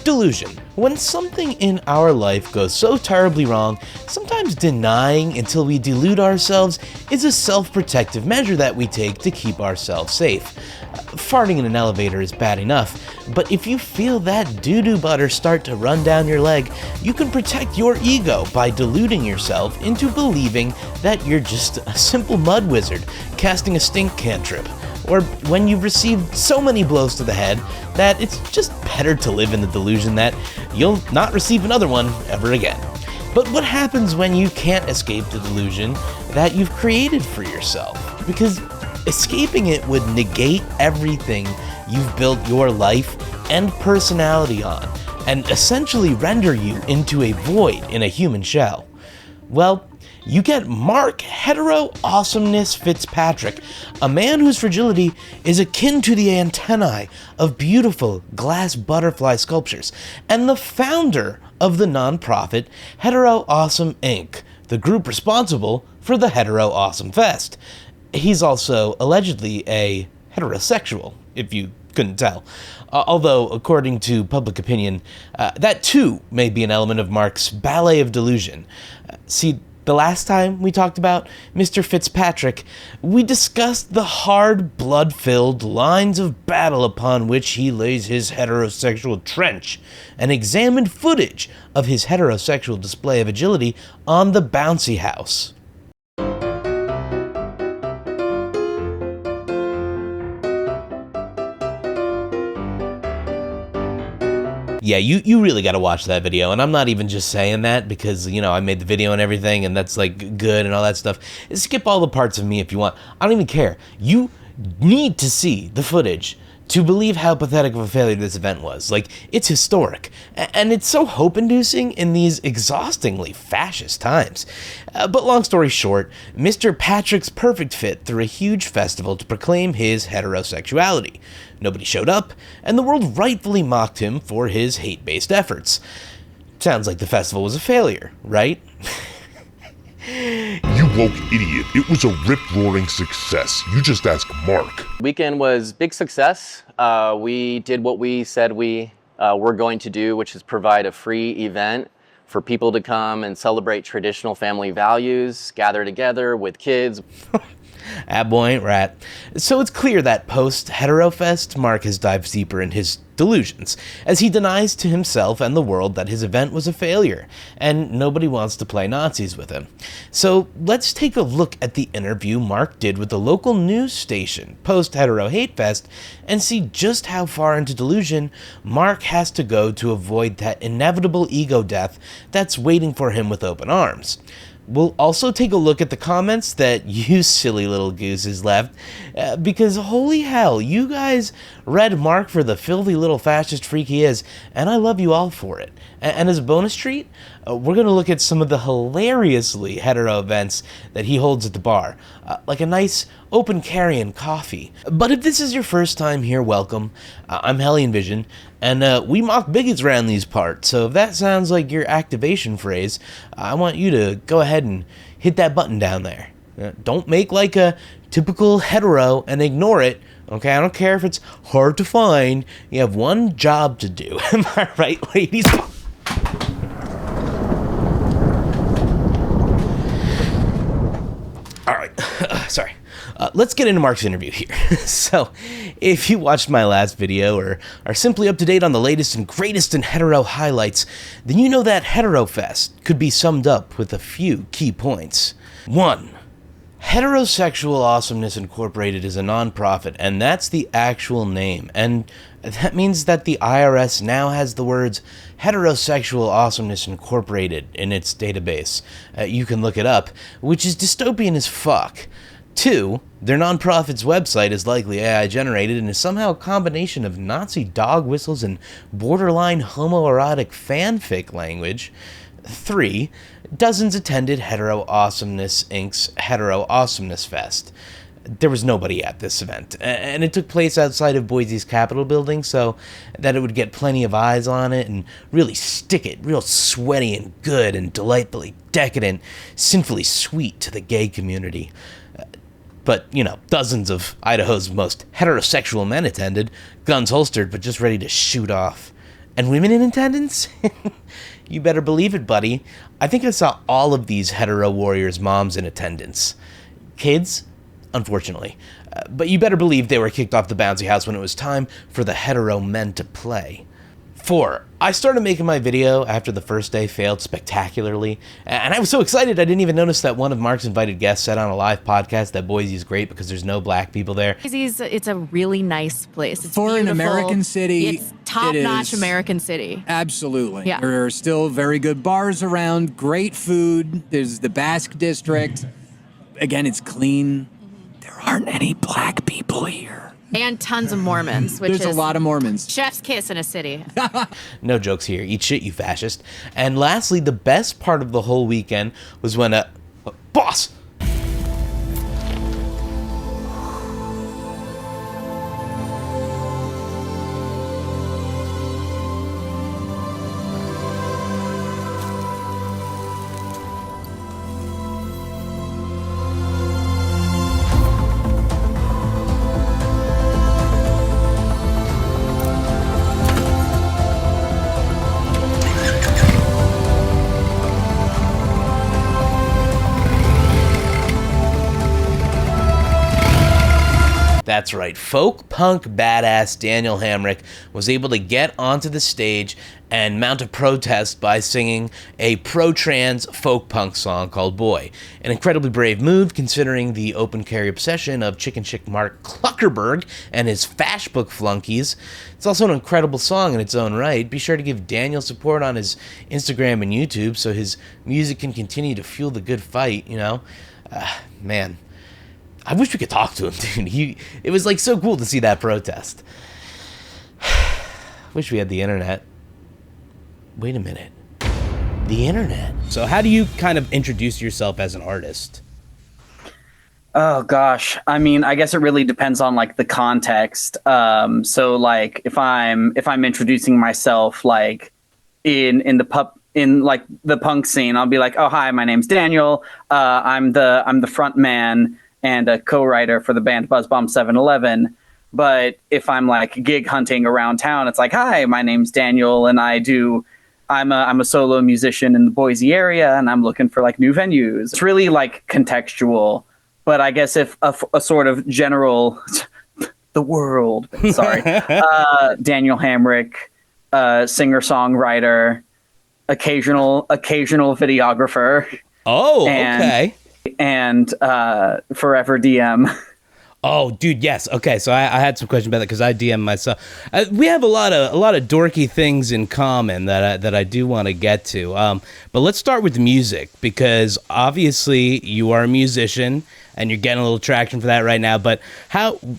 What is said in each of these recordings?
Delusion. When something in our life goes so terribly wrong, sometimes denying until we delude ourselves is a self-protective measure that we take to keep ourselves safe. Farting in an elevator is bad enough, but if you feel that doo-doo butter start to run down your leg, you can protect your ego by deluding yourself into believing that you're just a simple mud wizard casting a stink cantrip. Or when you've received so many blows to the head that it's just better to live in the delusion that you'll not receive another one ever again. But what happens when you can't escape the delusion that you've created for yourself? Because escaping it would negate everything you've built your life and personality on, and essentially render you into a void in a human shell. Well, you get Mark Hetero Awesomeness Fitzpatrick, a man whose fragility is akin to the antennae of beautiful glass butterfly sculptures, and the founder of the nonprofit Hetero Awesome Inc., the group responsible for the Hetero Awesome Fest. He's also allegedly a heterosexual, if you couldn't tell. Although, according to public opinion, that too may be an element of Mark's ballet of delusion. See, the last time we talked about Mr. Fitzpatrick, we discussed the hard, blood-filled lines of battle upon which he lays his heterosexual trench, and examined footage of his heterosexual display of agility on the bouncy house. Yeah, you really gotta watch that video, and I'm not even just saying that because, you know, I made the video and everything, and that's, like, good and all that stuff. Skip all the parts of me if you want. I don't even care. You need to see the footage to believe how pathetic of a failure this event was. Like, it's historic, and it's so hope-inducing in these exhaustingly fascist times. But long story short, Mr. Patrick's perfect fit through a huge festival to proclaim his heterosexuality. Nobody showed up, and the world rightfully mocked him for his hate-based efforts. Sounds like the festival was a failure, right? You woke idiot. It was a rip-roaring success. You just ask Mark. Weekend was big success. We did what we said we were going to do, which is provide a free event for people to come and celebrate traditional family values, gather together with kids. Boy ain't rat. So it's clear that post-Hetero Fest, Mark has dived deeper in his delusions, as he denies to himself and the world that his event was a failure, and nobody wants to play Nazis with him. So let's take a look at the interview Mark did with the local news station post-Hetero Hate Fest, and see just how far into delusion Mark has to go to avoid that inevitable ego death that's waiting for him with open arms. We'll also take a look at the comments that you silly little gooses left, because holy hell, you guys read Mark for the filthy little fascist freak he is, and I love you all for it. And as a bonus treat, we're going to look at some of the hilariously hetero events that he holds at the bar, like a nice open carry-in coffee. But if this is your first time here, welcome. I'm Hellion.Vision, and we mock bigots around these parts, so if that sounds like your activation phrase, I want you to go ahead and hit that button down there. Don't make like a typical hetero and ignore it, okay? I don't care if it's hard to find. You have one job to do. Am I right, ladies? All right, sorry. Let's get into Mark's interview here. So, if you watched my last video or are simply up to date on the latest and greatest in hetero highlights, then you know that Hetero Fest could be summed up with a few key points. 1. Heterosexual Awesomeness Incorporated is a nonprofit, and that's the actual name. And that means that the IRS now has the words Heterosexual Awesomeness Incorporated in its database. You can look it up, which is dystopian as fuck. 2, their nonprofit's website is likely AI generated and is somehow a combination of Nazi dog whistles and borderline homoerotic fanfic language. 3, dozens attended Hetero Awesomeness Inc's Hetero Awesomeness Fest. There was nobody at this event, and it took place outside of Boise's Capitol building so that it would get plenty of eyes on it and really stick it real sweaty and good and delightfully decadent, sinfully sweet to the gay community. But, you know, dozens of Idaho's most heterosexual men attended, guns holstered but just ready to shoot off. And women in attendance? You better believe it, buddy. I think I saw all of these hetero warriors' moms in attendance. Kids? Unfortunately. But you better believe they were kicked off the bouncy house when it was time for the hetero men to play. 4. I started making my video after the first day failed spectacularly, and I was so excited I didn't even notice that one of Mark's invited guests said on a live podcast that Boise is great because there's no black people there. It's a really nice place. It's for beautiful. an American city. It's top-notch American city. Absolutely. Yeah. There are still very good bars around, great food. There's the Basque District. Again, it's clean. There aren't any black people here. And tons of Mormons, which There's is a lot of Mormons. chef's kiss in a city. No jokes here. Eat shit, you fascist. And lastly, the best part of the whole weekend was when boss! That's right, folk punk badass Daniel Hamrick was able to get onto the stage and mount a protest by singing a pro-trans folk punk song called Boy. An incredibly brave move considering the open carry obsession of chicken chick Mark Zuckerberg and his Fashbook flunkies. It's also an incredible song in its own right. Be sure to give Daniel support on his Instagram and YouTube so his music can continue to fuel the good fight, you know? Man. I wish we could talk to him, dude. It was like so cool to see that protest. Wish we had the internet. Wait a minute. The internet. So how do you kind of introduce yourself as an artist? Oh gosh. I mean, I guess it really depends on like the context. So like if I'm introducing myself like in like the punk scene, I'll be like, "Oh, hi, my name's Daniel. I'm the front man and a co-writer for the band Buzz Bomb 711. But if I'm like gig hunting around town, it's like, "Hi, my name's Daniel, and I'm a solo musician in the Boise area, and I'm looking for like new venues." It's really like contextual. But I guess if a sort of general, the world, sorry, Daniel Hamrick, singer-songwriter, occasional videographer. Oh, okay. And forever DM. Oh, dude, yes. Okay, so I had some questions about that because I DM myself. We have a lot of dorky things in common that I do want to get to. But let's start with music because obviously you are a musician and you're getting a little traction for that right now. But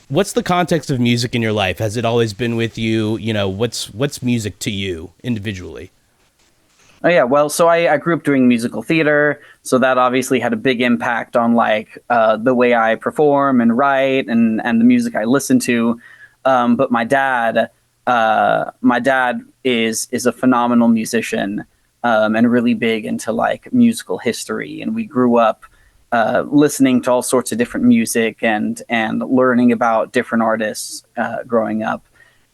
what's the context of music in your life? Has it always been with you? You know, what's music to you individually? Oh yeah, well, so I grew up doing musical theater, so that obviously had a big impact on like the way I perform and write and the music I listen to. But my dad is a phenomenal musician and really big into like musical history, and we grew up listening to all sorts of different music and learning about different artists growing up.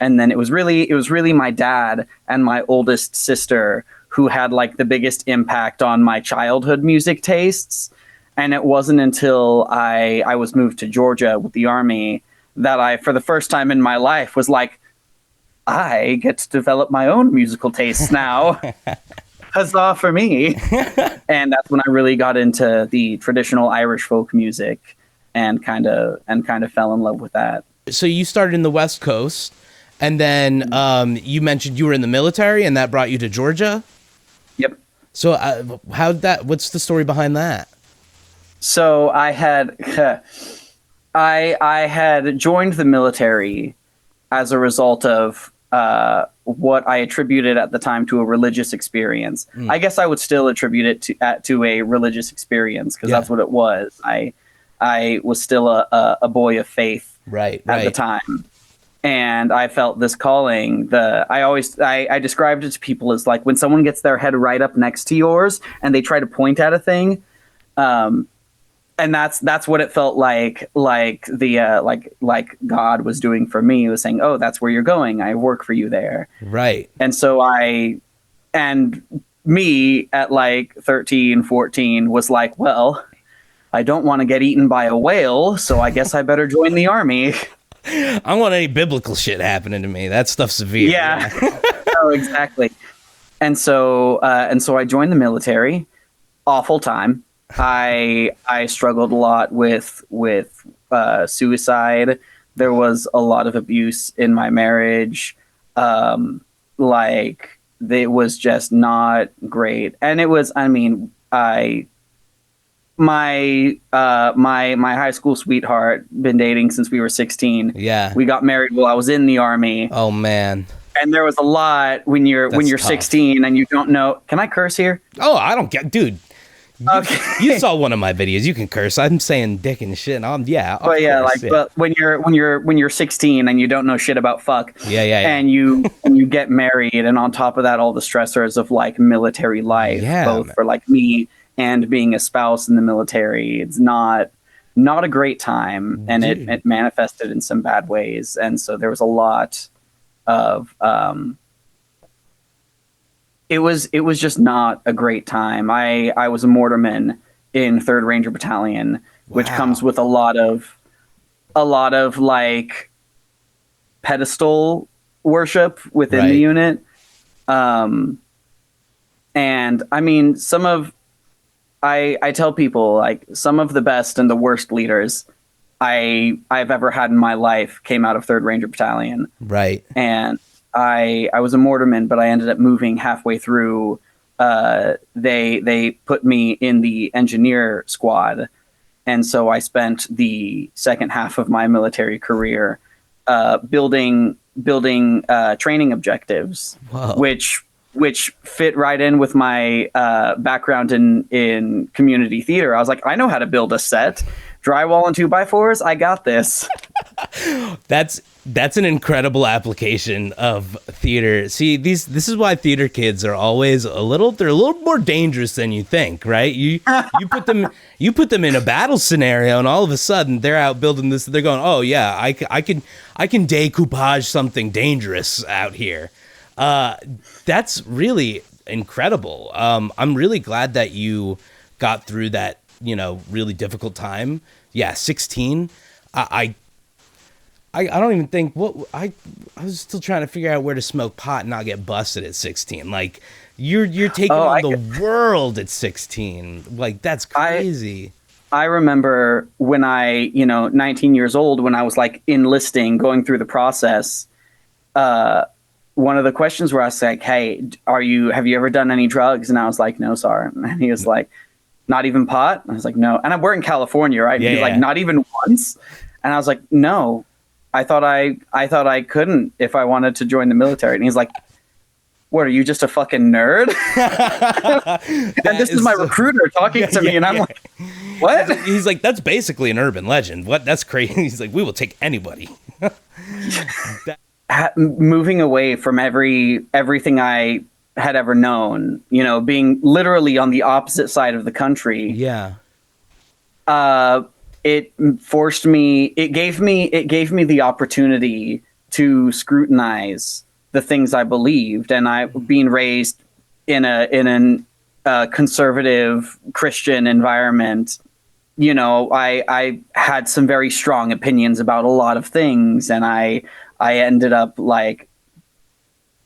And then it was really my dad and my oldest sister who had like the biggest impact on my childhood music tastes. And it wasn't until I was moved to Georgia with the Army that I, for the first time in my life, was like, I get to develop my own musical tastes now. Huzzah for me. And that's when I really got into the traditional Irish folk music and kind of fell in love with that. So you started in the West Coast, and then you mentioned you were in the military, and that brought you to Georgia? Yep. So what's the story behind that? So I had I had joined the military as a result of what I attributed at the time to a religious experience. I guess I would still attribute it to a religious experience because that's what it was. I was still a boy of faith at the time. And I felt this calling. I described it to people as like when someone gets their head right up next to yours and they try to point at a thing, and that's what it felt like the like God was doing for me. He was saying, oh, that's where you're going. I work for you there. Right. And so me at like 13, 14 was like, well, I don't want to get eaten by a whale, so I guess I better join the army. I don't want any biblical shit happening to me. That stuff's severe. Yeah. Oh, exactly. And so I joined the military. Awful time. I struggled a lot with suicide. There was a lot of abuse in my marriage. Like, it was just not great. And it was, I mean, my high school sweetheart, been dating since we were 16. Yeah. We got married while I was in the army. Oh man. And there was a lot when you're tough. 16 and you don't know. Can I curse here? Oh, I don't get, dude. Okay. You saw one of my videos. You can curse. I'm saying dick and shit. But when you're 16 and you don't know shit about fuck. Yeah. And you get married, and on top of that, all the stressors of like military life, both for like me and being a spouse in the military. It's not a great time, and it manifested in some bad ways. And so there was a lot of it was just not a great time. I was a mortarman in 3rd Ranger Battalion, which comes with a lot of like pedestal worship within the unit. And I mean, I tell people, like, some of the best and the worst leaders I've ever had in my life came out of 3rd Ranger Battalion. Right. And I was a mortarman, but I ended up moving halfway through. They put me in the engineer squad. And so I spent the second half of my military career building training objectives, which fit right in with my background in community theater. I was like, I know how to build a set. Drywall and 2x4s, I got this. That's an incredible application of theater. See, this is why theater kids are always they're a little more dangerous than you think, right? You put them in a battle scenario, and all of a sudden they're out building this. They're going, oh yeah, I can decoupage something dangerous out here. That's really incredible. I'm really glad that you got through that, really difficult time. Yeah, 16. I don't even think I was still trying to figure out where to smoke pot and not get busted at 16. Like, you're taking on the world at 16. Like, that's crazy. I remember when 19 years old, when I was like enlisting, going through the process, one of the questions where I was like, hey, have you ever done any drugs? And I was like, no, sir. And he was like, not even pot? And I was like, no. And we're in California, right? Yeah, He's like, not even once? And I was like, no. I thought I couldn't if I wanted to join the military. And he's like, what, are you just a fucking nerd? And this is my recruiter talking to me, and I'm like, what? He's like, that's basically an urban legend. What? That's crazy. He's like, we will take anybody. Moving away from everything I had ever known, being literally on the opposite side of the country. Yeah. It gave me the opportunity to scrutinize the things I believed. And I, being raised in a conservative Christian environment, I had some very strong opinions about a lot of things. And I ended up like,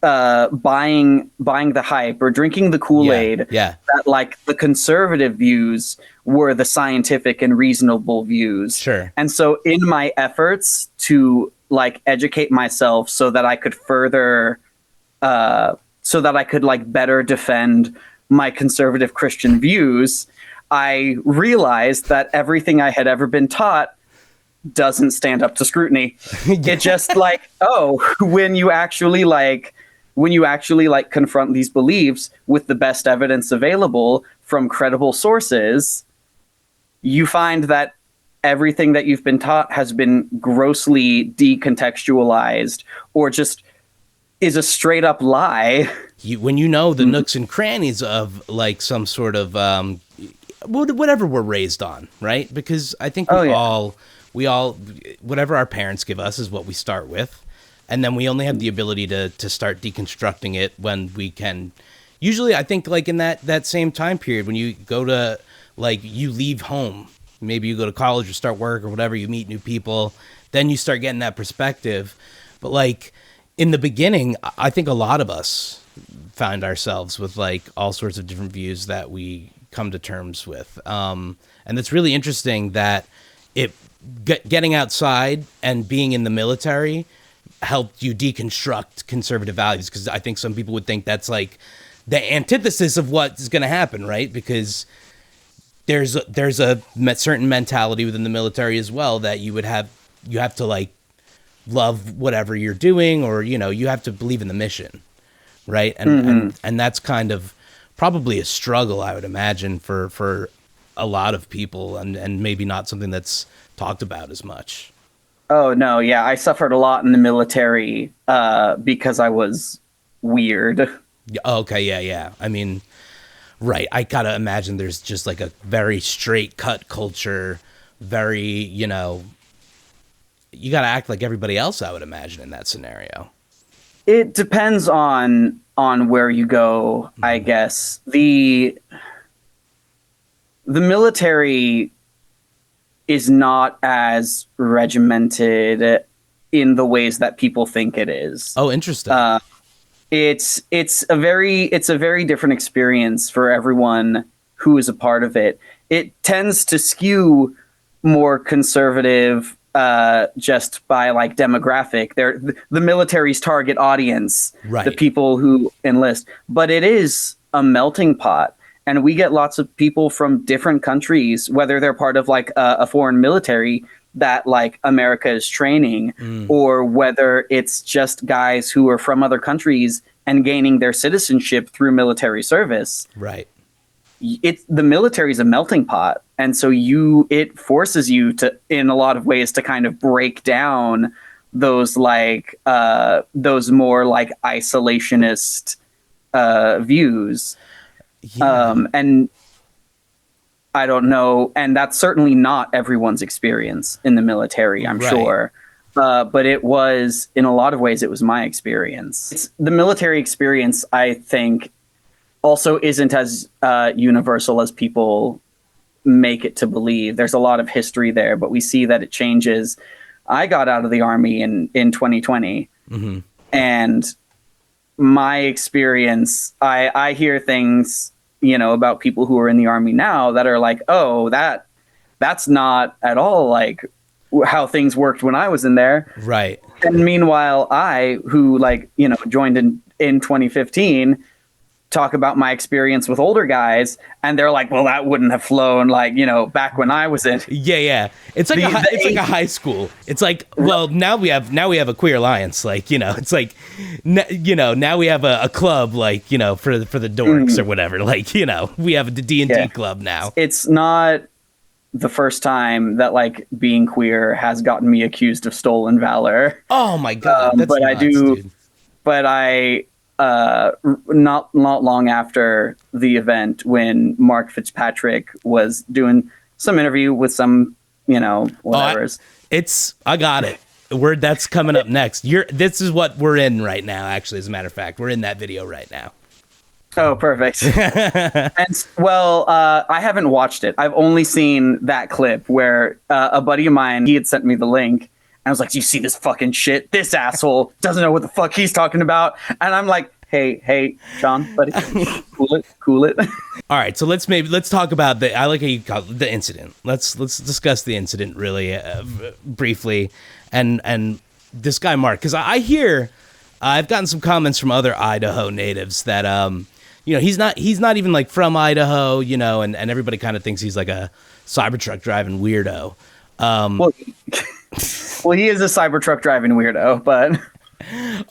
buying the hype or drinking the Kool-Aid that like the conservative views were the scientific and reasonable views. Sure. And so in my efforts to like educate myself so that I could further, so that I could like better defend my conservative Christian views, I realized that everything I had ever been taught doesn't stand up to scrutiny. It just like, when you actually confront these beliefs with the best evidence available from credible sources, you find that everything that you've been taught has been grossly decontextualized or just is a straight up lie. When you know the nooks and crannies of like some sort of whatever we're raised on, right? Because I think we all whatever our parents give us is what we start with, and then we only have the ability to start deconstructing it when we can. Usually, I think like in that same time period when you go to like you leave home, maybe you go to college or start work or whatever, you meet new people, then you start getting that perspective. But like in the beginning, I think a lot of us find ourselves with like all sorts of different views that we come to terms with. And it's really interesting that getting outside and being in the military helped you deconstruct conservative values. Because I think some people would think that's like the antithesis of what's going to happen, right? Because there's a certain mentality within the military as well that you have to like love whatever you're doing, or you have to believe in the mission, right? And that's kind of probably a struggle, I would imagine, for a lot of people, and maybe not something that's talked about as much. Oh no, yeah, I suffered a lot in the military because I was weird. Okay, yeah. I mean, right. I gotta imagine there's just like a very straight cut culture, very, you gotta act like everybody else, I would imagine, in that scenario. It depends on where you go, I guess. The military is not as regimented in the ways that people think it is. Oh, interesting. It's a very different experience for everyone who is a part of it. It tends to skew more conservative just by like demographic. They're the military's target audience, right. The people who enlist. But it is a melting pot, and we get lots of people from different countries, whether they're part of like a foreign military that like America is training, or whether it's just guys who are from other countries and gaining their citizenship through military service. Right. The military is a melting pot, and so it forces you to, in a lot of ways, to kind of break down those like those more like isolationist views. Yeah. And I don't know, and that's certainly not everyone's experience in the military, I'm sure. But it was, in a lot of ways, it was my experience. The military experience, I think, also isn't as universal as people make it to believe. There's a lot of history there, but we see that it changes. I got out of the Army in 2020, and my experience, I hear things, about people who are in the Army now that are like, oh, that's not at all like how things worked when I was in there. Right. And meanwhile, I, who like, joined in 2015, talk about my experience with older guys, and they're like, well, that wouldn't have flown like, back when I was in. Yeah. It's like it's like a high school. It's like, well, now we have a queer alliance. Like, it's like, now we have a club, like, for the dorks or whatever. Like, we have a D&D club now. It's not the first time that like being queer has gotten me accused of stolen valor. Oh my God. That's but nuts, dude. But I, not long after the event, when Mark Fitzpatrick was doing some interview with some, whatever's. I got it. That's coming up next. This is what we're in right now, actually, as a matter of fact. We're in that video right now. Oh, perfect. And well, I haven't watched it. I've only seen that clip where a buddy of mine, he had sent me the link. And I was like, do you see this fucking shit? This asshole doesn't know what the fuck he's talking about. And I'm like, hey, Sean, buddy, cool it. All right, so let's talk about I like how you call it the incident. Let's discuss the incident really briefly, and this guy Mark, because I've gotten some comments from other Idaho natives that he's not even like from Idaho, and everybody kind of thinks he's like a Cybertruck driving weirdo. Well, he is a Cybertruck driving weirdo, but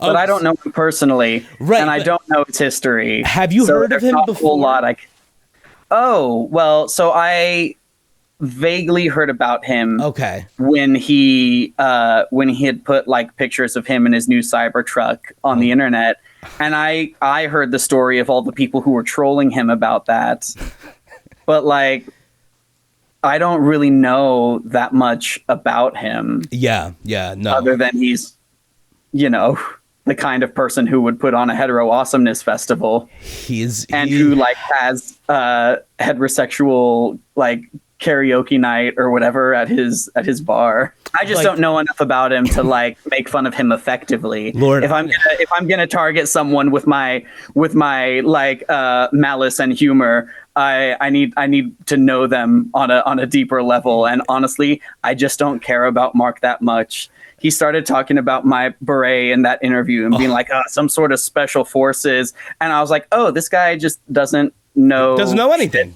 I don't know him personally, right? And I don't know his history. Have you heard of him before? So I vaguely heard about him. Okay. When he had put like pictures of him in his new Cybertruck on the internet, and I heard the story of all the people who were trolling him about that, but like I don't really know that much about him. Yeah, no. Other than he's, you know, the kind of person who would put on a Hetero Awesomeness Festival. Who like has heterosexual like karaoke night or whatever at his bar. I just don't know enough about him to like make fun of him effectively. Lord, if I'm gonna target someone with my like malice and humor, I need to know them on a deeper level. And honestly, I just don't care about Mark that much. He started talking about my beret in that interview and being like, some sort of special forces. And I was like, oh, this guy just doesn't know anything.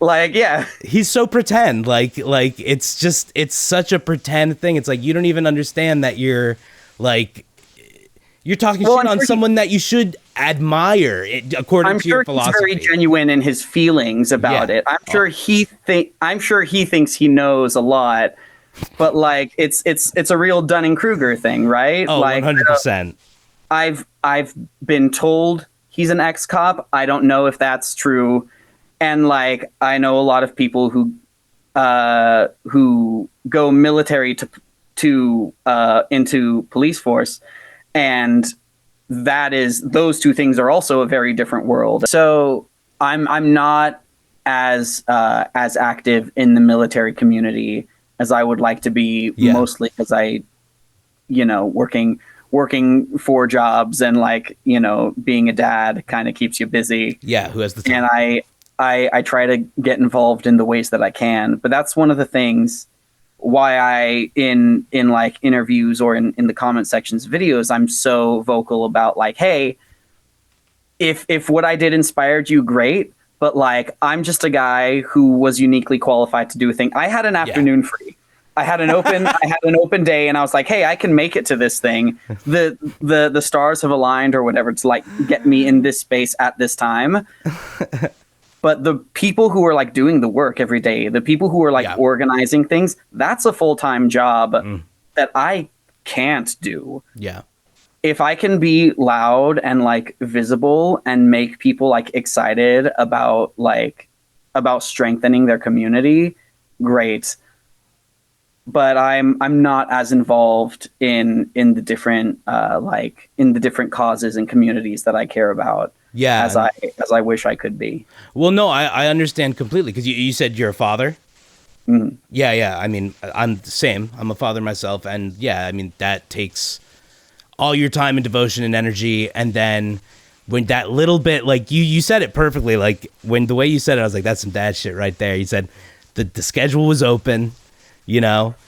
Like, yeah. He's so pretend. Like it's such a pretend thing. It's like you don't even understand that you're talking shit on someone that you should admire, according to your philosophy. I'm sure he's very genuine in his feelings about it. I'm sure he thinks he knows a lot. But like it's a real Dunning-Kruger thing, right? Oh, like 100%. I've been told he's an ex-cop. I don't know if that's true. And like I know a lot of people who go military to into police force, and those two things are also a very different world. So I'm not as active in the military community as I would like to be, mostly because I, working 4 jobs and like, being a dad kind of keeps you busy. Yeah. Who has the time? And I try to get involved in the ways that I can, but that's one of the things why I, in like interviews or in the comment sections, videos, I'm so vocal about like, hey, if what I did inspired you, great. But like, I'm just a guy who was uniquely qualified to do a thing. I had an afternoon free. I had an open day, and I was like, hey, I can make it to this thing. The stars have aligned or whatever to like get me in this space at this time. But the people who are like doing the work every day, the people who are like organizing things, that's a full-time job that I can't do. Yeah. If I can be loud and like visible and make people like excited about strengthening their community, great. But I'm not as involved in the different causes and communities that I care about. Yeah. As I wish I could be. Well, no, I understand completely, because you said you're a father. Mm-hmm. Yeah. I mean, I'm the same. I'm a father myself, and yeah, I mean that takes all your time and devotion and energy. And then when that little bit, like you said it perfectly, like when the way you said it, I was like, that's some dad shit right there. You said the schedule was open, grandma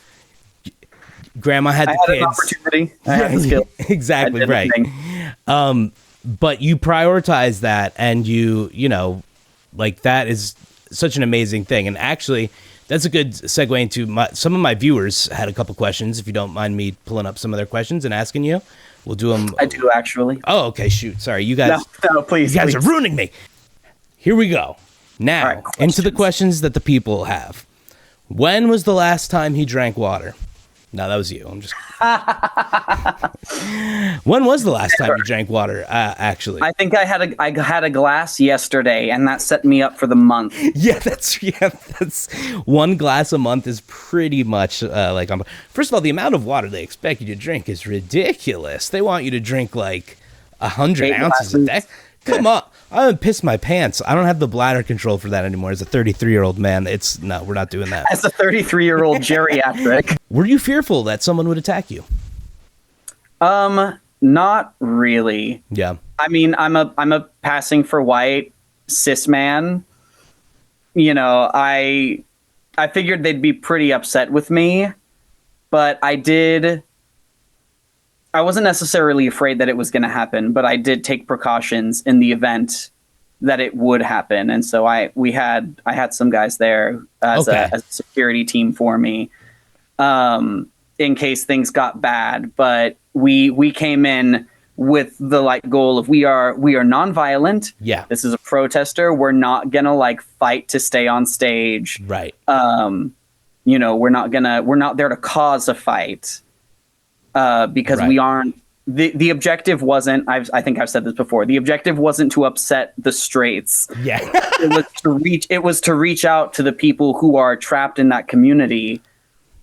had the kids. An opportunity. I had the skill. Exactly, right. But you prioritize that, and like that is such an amazing thing. And actually, that's a good segue into some of my viewers had a couple questions. If you don't mind me pulling up some of their questions and asking you, we'll do them. I do, actually. Oh, okay. Shoot. Sorry. You guys. No, please. You guys are ruining me. Here we go. Now, into the questions that the people have. When was the last time he drank water? No, that was you. I'm just. When was the last time you drank water? Actually, I think I had a glass yesterday, and that set me up for the month. Yeah, that's one glass a month is pretty much like. First of all, the amount of water they expect you to drink is ridiculous. They want you to drink like 100 ounces a day. Come on. I would piss my pants. I don't have the bladder control for that anymore. As a 33-year-old man, no, we're not doing that. As a 33-year-old geriatric. Were you fearful that someone would attack you? Not really. Yeah. I mean, I'm a passing for white cis man. I figured they'd be pretty upset with me, but I wasn't necessarily afraid that it was going to happen, but I did take precautions in the event that it would happen. And so I had some guys there as a security team for me, in case things got bad. But we came in with the like goal of we are nonviolent. Yeah. This is a protester. We're not gonna like fight to stay on stage. Right. We're not there to cause a fight. Because we aren't the objective wasn't, I think I've said this before, the objective wasn't to upset the straights. Yeah. It was to reach out to the people who are trapped in that community,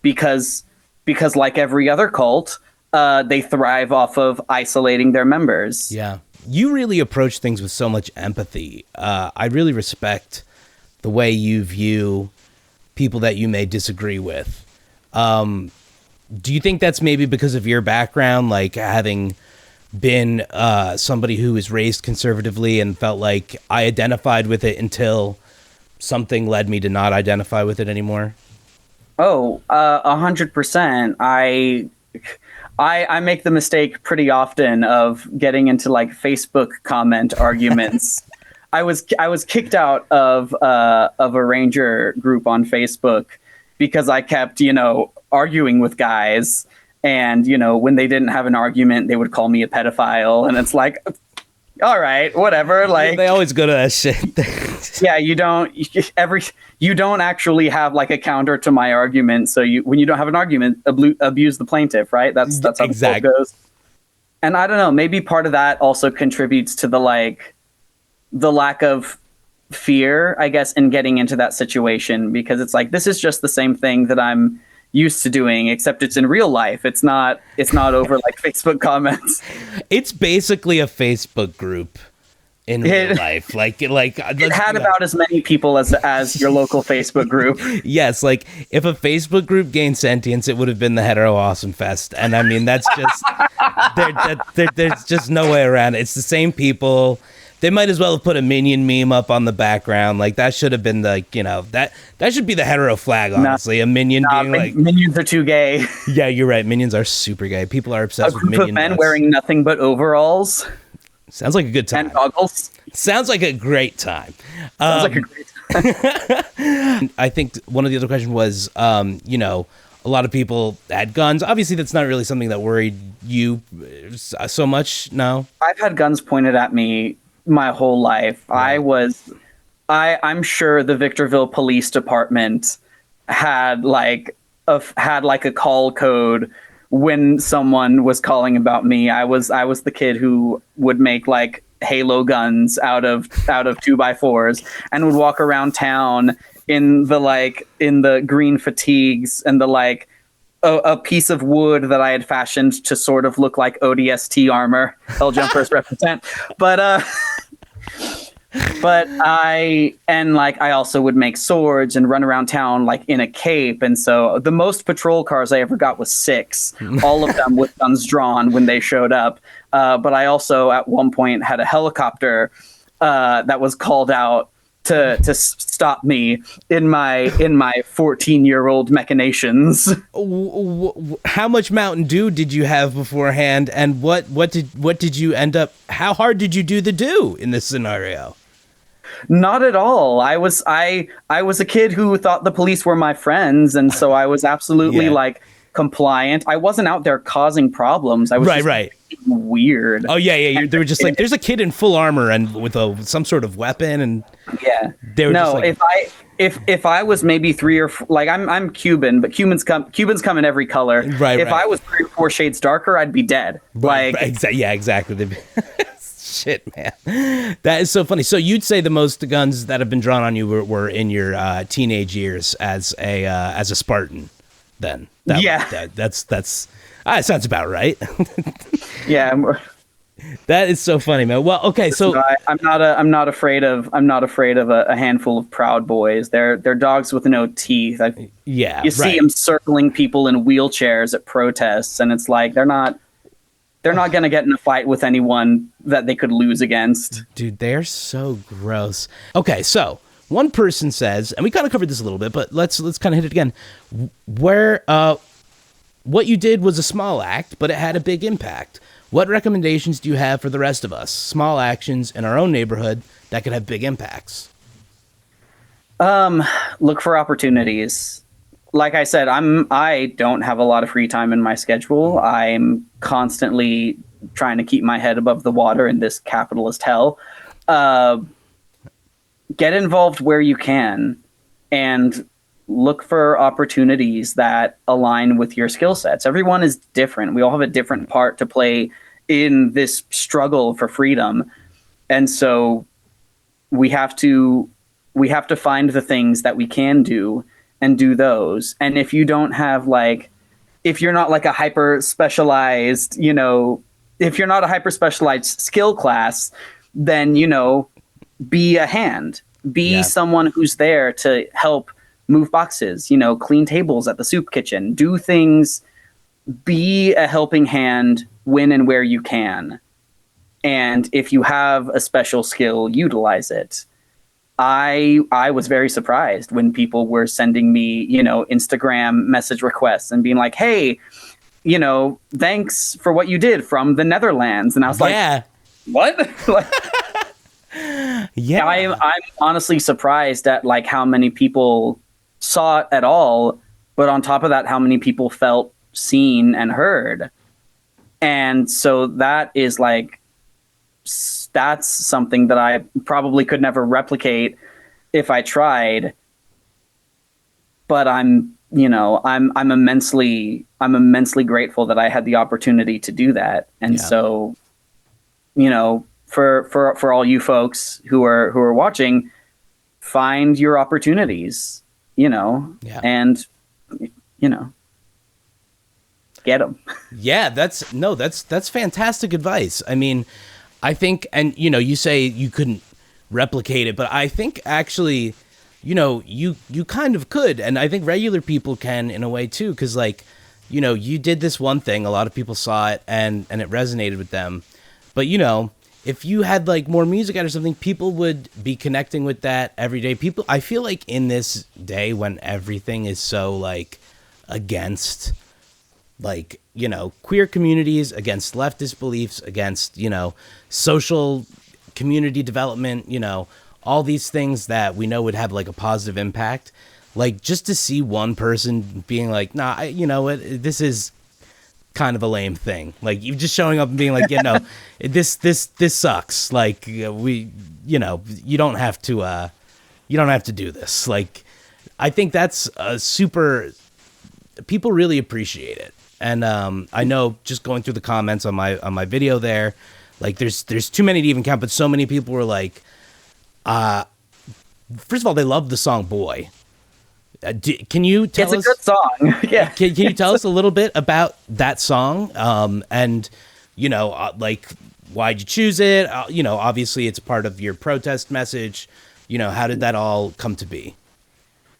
because like every other cult, they thrive off of isolating their members. Yeah. You really approach things with so much empathy. I really respect the way you view people that you may disagree with. Do you think that's maybe because of your background, like having been somebody who was raised conservatively and felt like I identified with it until something led me to not identify with it anymore? Oh, 100%. I make the mistake pretty often of getting into like Facebook comment arguments. I was kicked out of a Ranger group on Facebook because I kept, arguing with guys, and when they didn't have an argument, they would call me a pedophile, and it's like, all right, whatever. Like, they always go to that shit. Yeah, you don't actually have like a counter to my argument. So when you don't have an argument, abuse the plaintiff, right? That's how exactly. the quote goes. And I don't know, maybe part of that also contributes to the lack of fear, I guess, in getting into that situation, because it's like, this is just the same thing that I'm used to doing, except it's in real life. It's not over like Facebook comments. It's basically a Facebook group in real life. Like it had about as many people as your local Facebook group. Yes, like if a Facebook group gained sentience, it would have been the Hetero Awesome Fest. And I mean, that's just there's just no way around it. It's the same people. They might as well have put a Minion meme up on the background. Like that should have been that should be the hetero flag, honestly. A Minion being like, Minions are too gay. Yeah, you're right. Minions are super gay. People are obsessed with Minion. Of men wearing nothing but overalls. Sounds like a good time. And goggles. Sounds like a great time. Sounds like a great time. I think one of the other questions was, a lot of people had guns. Obviously, that's not really something that worried you so much. No, I've had guns pointed at me my whole life. Right. I'm sure the Victorville Police Department had like a call code when someone was calling about me. I was the kid who would make like Halo guns out of 2x4s and would walk around town in the green fatigues and a piece of wood that I had fashioned to sort of look like ODST armor. Hell jumpers represent. But I also would make swords and run around town like in a cape. And so the most patrol cars I ever got was 6, all of them with guns drawn when they showed up. But I also at one point had a helicopter that was called out to stop me in my 14-year-old machinations. How much Mountain Dew did you have beforehand, and what did you end up? How hard did you do the do in this scenario? Not at all. I was a kid who thought the police were my friends, and so I was absolutely compliant. I wasn't out there causing problems. I was right. Weird. Oh yeah. They were just like, there's a kid in full armor and with some sort of weapon, and yeah. They were just like, if I was maybe 3 or 4, like I'm Cuban, but Cubans come in every color. Right. If I was 3 or 4 shades darker, I'd be dead. Right. Yeah, exactly. Shit, man, that is so funny. So you'd say the most guns that have been drawn on you were in your teenage years as a Spartan, then? That sounds about right. Yeah. That is so funny, man. Well, okay, so I'm not afraid of a handful of Proud Boys. They're dogs with no teeth. You see them circling people in wheelchairs at protests, and it's like they're not going to get in a fight with anyone that they could lose against. Dude, they're so gross. Okay, so one person says, and we kind of covered this a little bit, but let's kind of hit it again. What you did was a small act, but it had a big impact. What recommendations do you have for the rest of us? Small actions in our own neighborhood that could have big impacts. Look for opportunities. Like I said, I don't have a lot of free time in my schedule. I'm constantly trying to keep my head above the water in this capitalist hell. Get involved where you can and look for opportunities that align with your skill sets. Everyone is different. We all have a different part to play in this struggle for freedom. And so we have to find the things that we can do and do those. And if you don't have if you're not like a hyper specialized, if you're not a hyper specialized skill class, then, be a hand, be someone who's there to help move boxes, clean tables at the soup kitchen, do things, be a helping hand when and where you can. And if you have a special skill, utilize it. I was very surprised when people were sending me, Instagram message requests and being like, hey, thanks for what you did from the Netherlands. And I was like, what? Yeah. I'm honestly surprised at how many people saw it at all. But on top of that, how many people felt seen and heard. And so that is that's something that I probably could never replicate if I tried. But I'm immensely grateful that I had the opportunity to do that. And so, for all you folks who are watching, find your opportunities, and get them. Yeah, that's fantastic advice. I mean, I think, and you say you couldn't replicate it, but I think actually, you kind of could, and I think regular people can in a way too, because you did this one thing, a lot of people saw it and it resonated with them, but if you had more music out or something, people would be connecting with that every day. People, I feel like in this day when everything is so against queer communities, against leftist beliefs, against, social community development, all these things that we know would have a positive impact. Just to see one person being nah, you know what, this is kind of a lame thing. You just showing up and being this sucks. You don't have to do this. I think that's people really appreciate it. And I know just going through the comments on my video there, there's too many to even count, but so many people were first of all, they love the song Boy. Can you tell us? It's a good song. Yeah. Can you tell us a little bit about that song? And why'd you choose it? Obviously it's part of your protest message. How did that all come to be?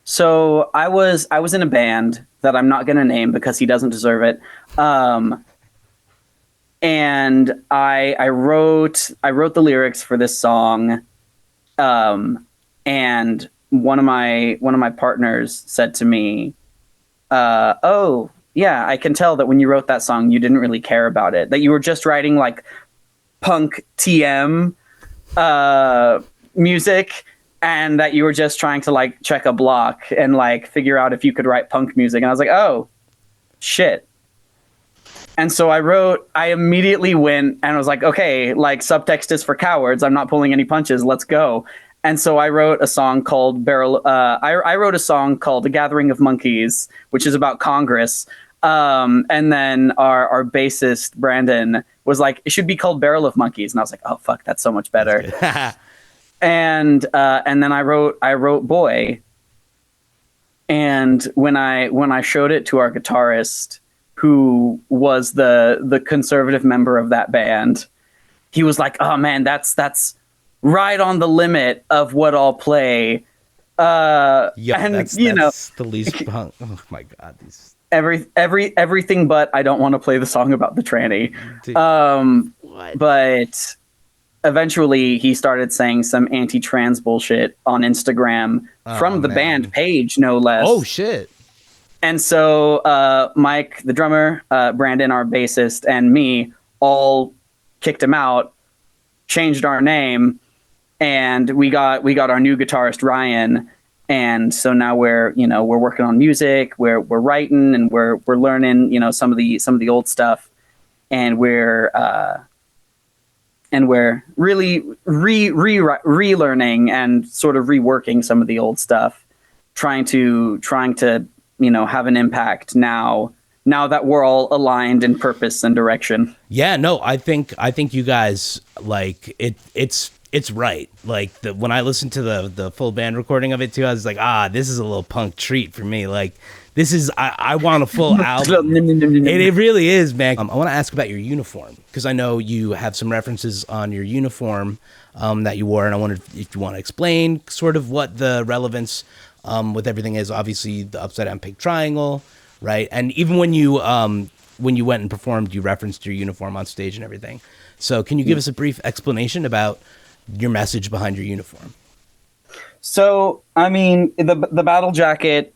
So I was in a band that I'm not going to name because he doesn't deserve it. And I wrote the lyrics for this song. And one of my partners said to me, oh yeah, I can tell that when you wrote that song, you didn't really care about it, that you were just writing punk TM, music, and that you were just trying to check a block and figure out if you could write punk music. And I was like, oh shit. And so I immediately went and was like, okay, subtext is for cowards. I'm not pulling any punches. Let's go. And so I wrote a song called I wrote a song called The Gathering of Monkeys, which is about Congress. And then our bassist, Brandon, was like, it should be called Barrel of Monkeys. And I was like, oh fuck, that's so much better. And then I wrote Boy. And when I showed it to our guitarist, who was the conservative member of that band, he was like, oh man, that's right on the limit of what I'll play. Yeah, and that's the least punk. Oh my god, these everything but I don't want to play the song about the tranny. What? But eventually he started saying some anti-trans bullshit on Instagram from the band page, no less. Oh shit. And so Mike, the drummer, Brandon, our bassist, and me all kicked him out, changed our name, and we got our new guitarist Ryan. And so now we're working on music, we're writing, and we're learning some of the old stuff, and we're really relearning and sort of reworking some of the old stuff, trying to have an impact now now that we're all aligned in purpose and direction. Yeah, no, I think you guys, like, it's right. Like, when I listened to the full band recording of it too, I was like, this is a little punk treat for me. Like, this is, I want a full album. It really is, man. I want to ask about your uniform, because I know you have some references on your uniform that you wore, and I wondered if you want to explain sort of what the relevance with everything is. Obviously, the upside down pink triangle, right? And even when you went and performed, you referenced your uniform on stage and everything. So can you give us a brief explanation about your message behind your uniform? So, I mean, the battle jacket,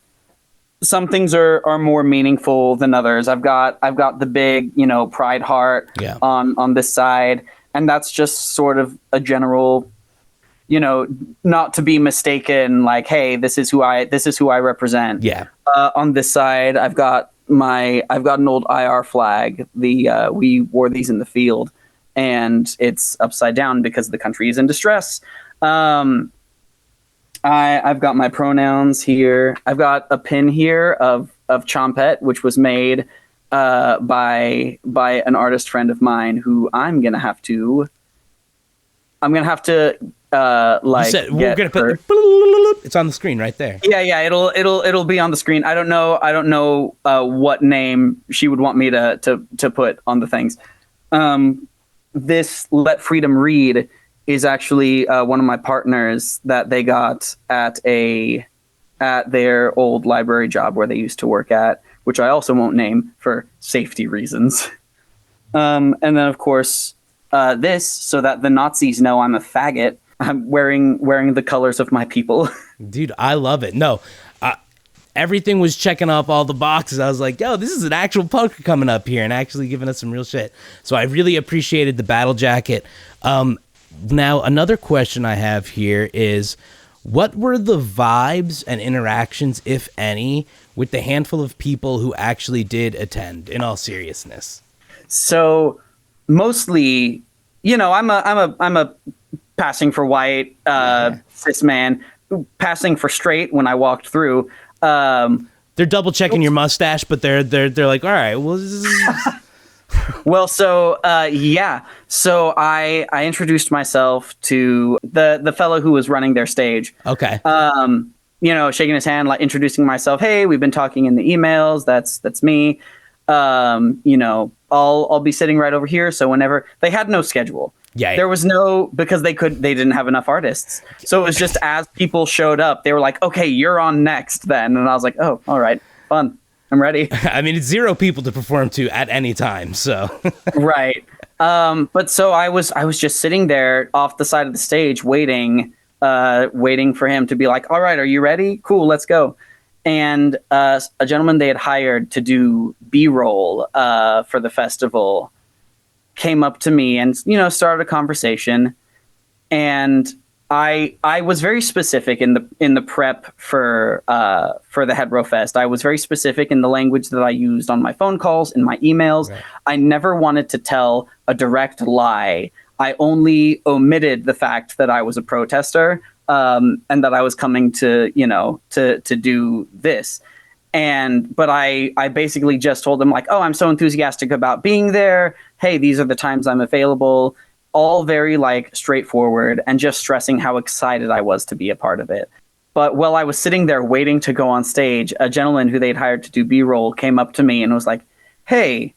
some things are more meaningful than others. I've got the big, pride heart on this side, and that's just sort of a general, not to be mistaken, like, hey, this is who I represent. Yeah. On this side, I've got an old IR flag. We wore these in the field, and it's upside down because the country is in distress. I've got my pronouns here. I've got a pin here of Chompette, which was made by an artist friend of mine who I'm gonna have to like. We're gonna put it's on the screen right there. Yeah, it'll be on the screen. I don't know what name she would want me to put on the things. This Let Freedom Read is actually one of my partners that they got at their old library job where they used to work at, which I also won't name for safety reasons. And then, of course, this, so that the Nazis know I'm a faggot. I'm wearing the colors of my people. Dude, I love it. No, everything was checking off all the boxes. I was like, yo, this is an actual punker coming up here and actually giving us some real shit. So I really appreciated the battle jacket. Now, another question I have here is, what were the vibes and interactions, if any, with the handful of people who actually did attend, in all seriousness? So mostly, I'm a passing for white cis man, passing for straight when I walked through. They're double checking your mustache, but they're like, all right, well, well, so yeah. So I introduced myself to the fellow who was running their stage. Okay. Shaking his hand, like introducing myself. Hey, we've been talking in the emails. That's me. I'll be sitting right over here. So whenever they had no schedule. Yeah. There was no, because they didn't have enough artists. So it was just as people showed up, they were like, okay, you're on next then. And I was like, oh, all right, fun. I'm ready. I mean, it's 0 people to perform to at any time, so. Right. But so I was just sitting there off the side of the stage waiting for him to be like, all right, are you ready? Cool, let's go. And a gentleman they had hired to do B-roll for the festival came up to me and, started a conversation. And I was very specific in the prep for the Hetero Fest. I was very specific in the language that I used on my phone calls, in my emails. Right. I never wanted to tell a direct lie. I only omitted the fact that I was a protester and that I was coming to do this. But I basically just told them, like, oh, I'm so enthusiastic about being there. Hey, these are the times I'm available. All very like straightforward, and just stressing how excited I was to be a part of it. But while I was sitting there waiting to go on stage, a gentleman who they'd hired to do B-roll came up to me and was like, hey,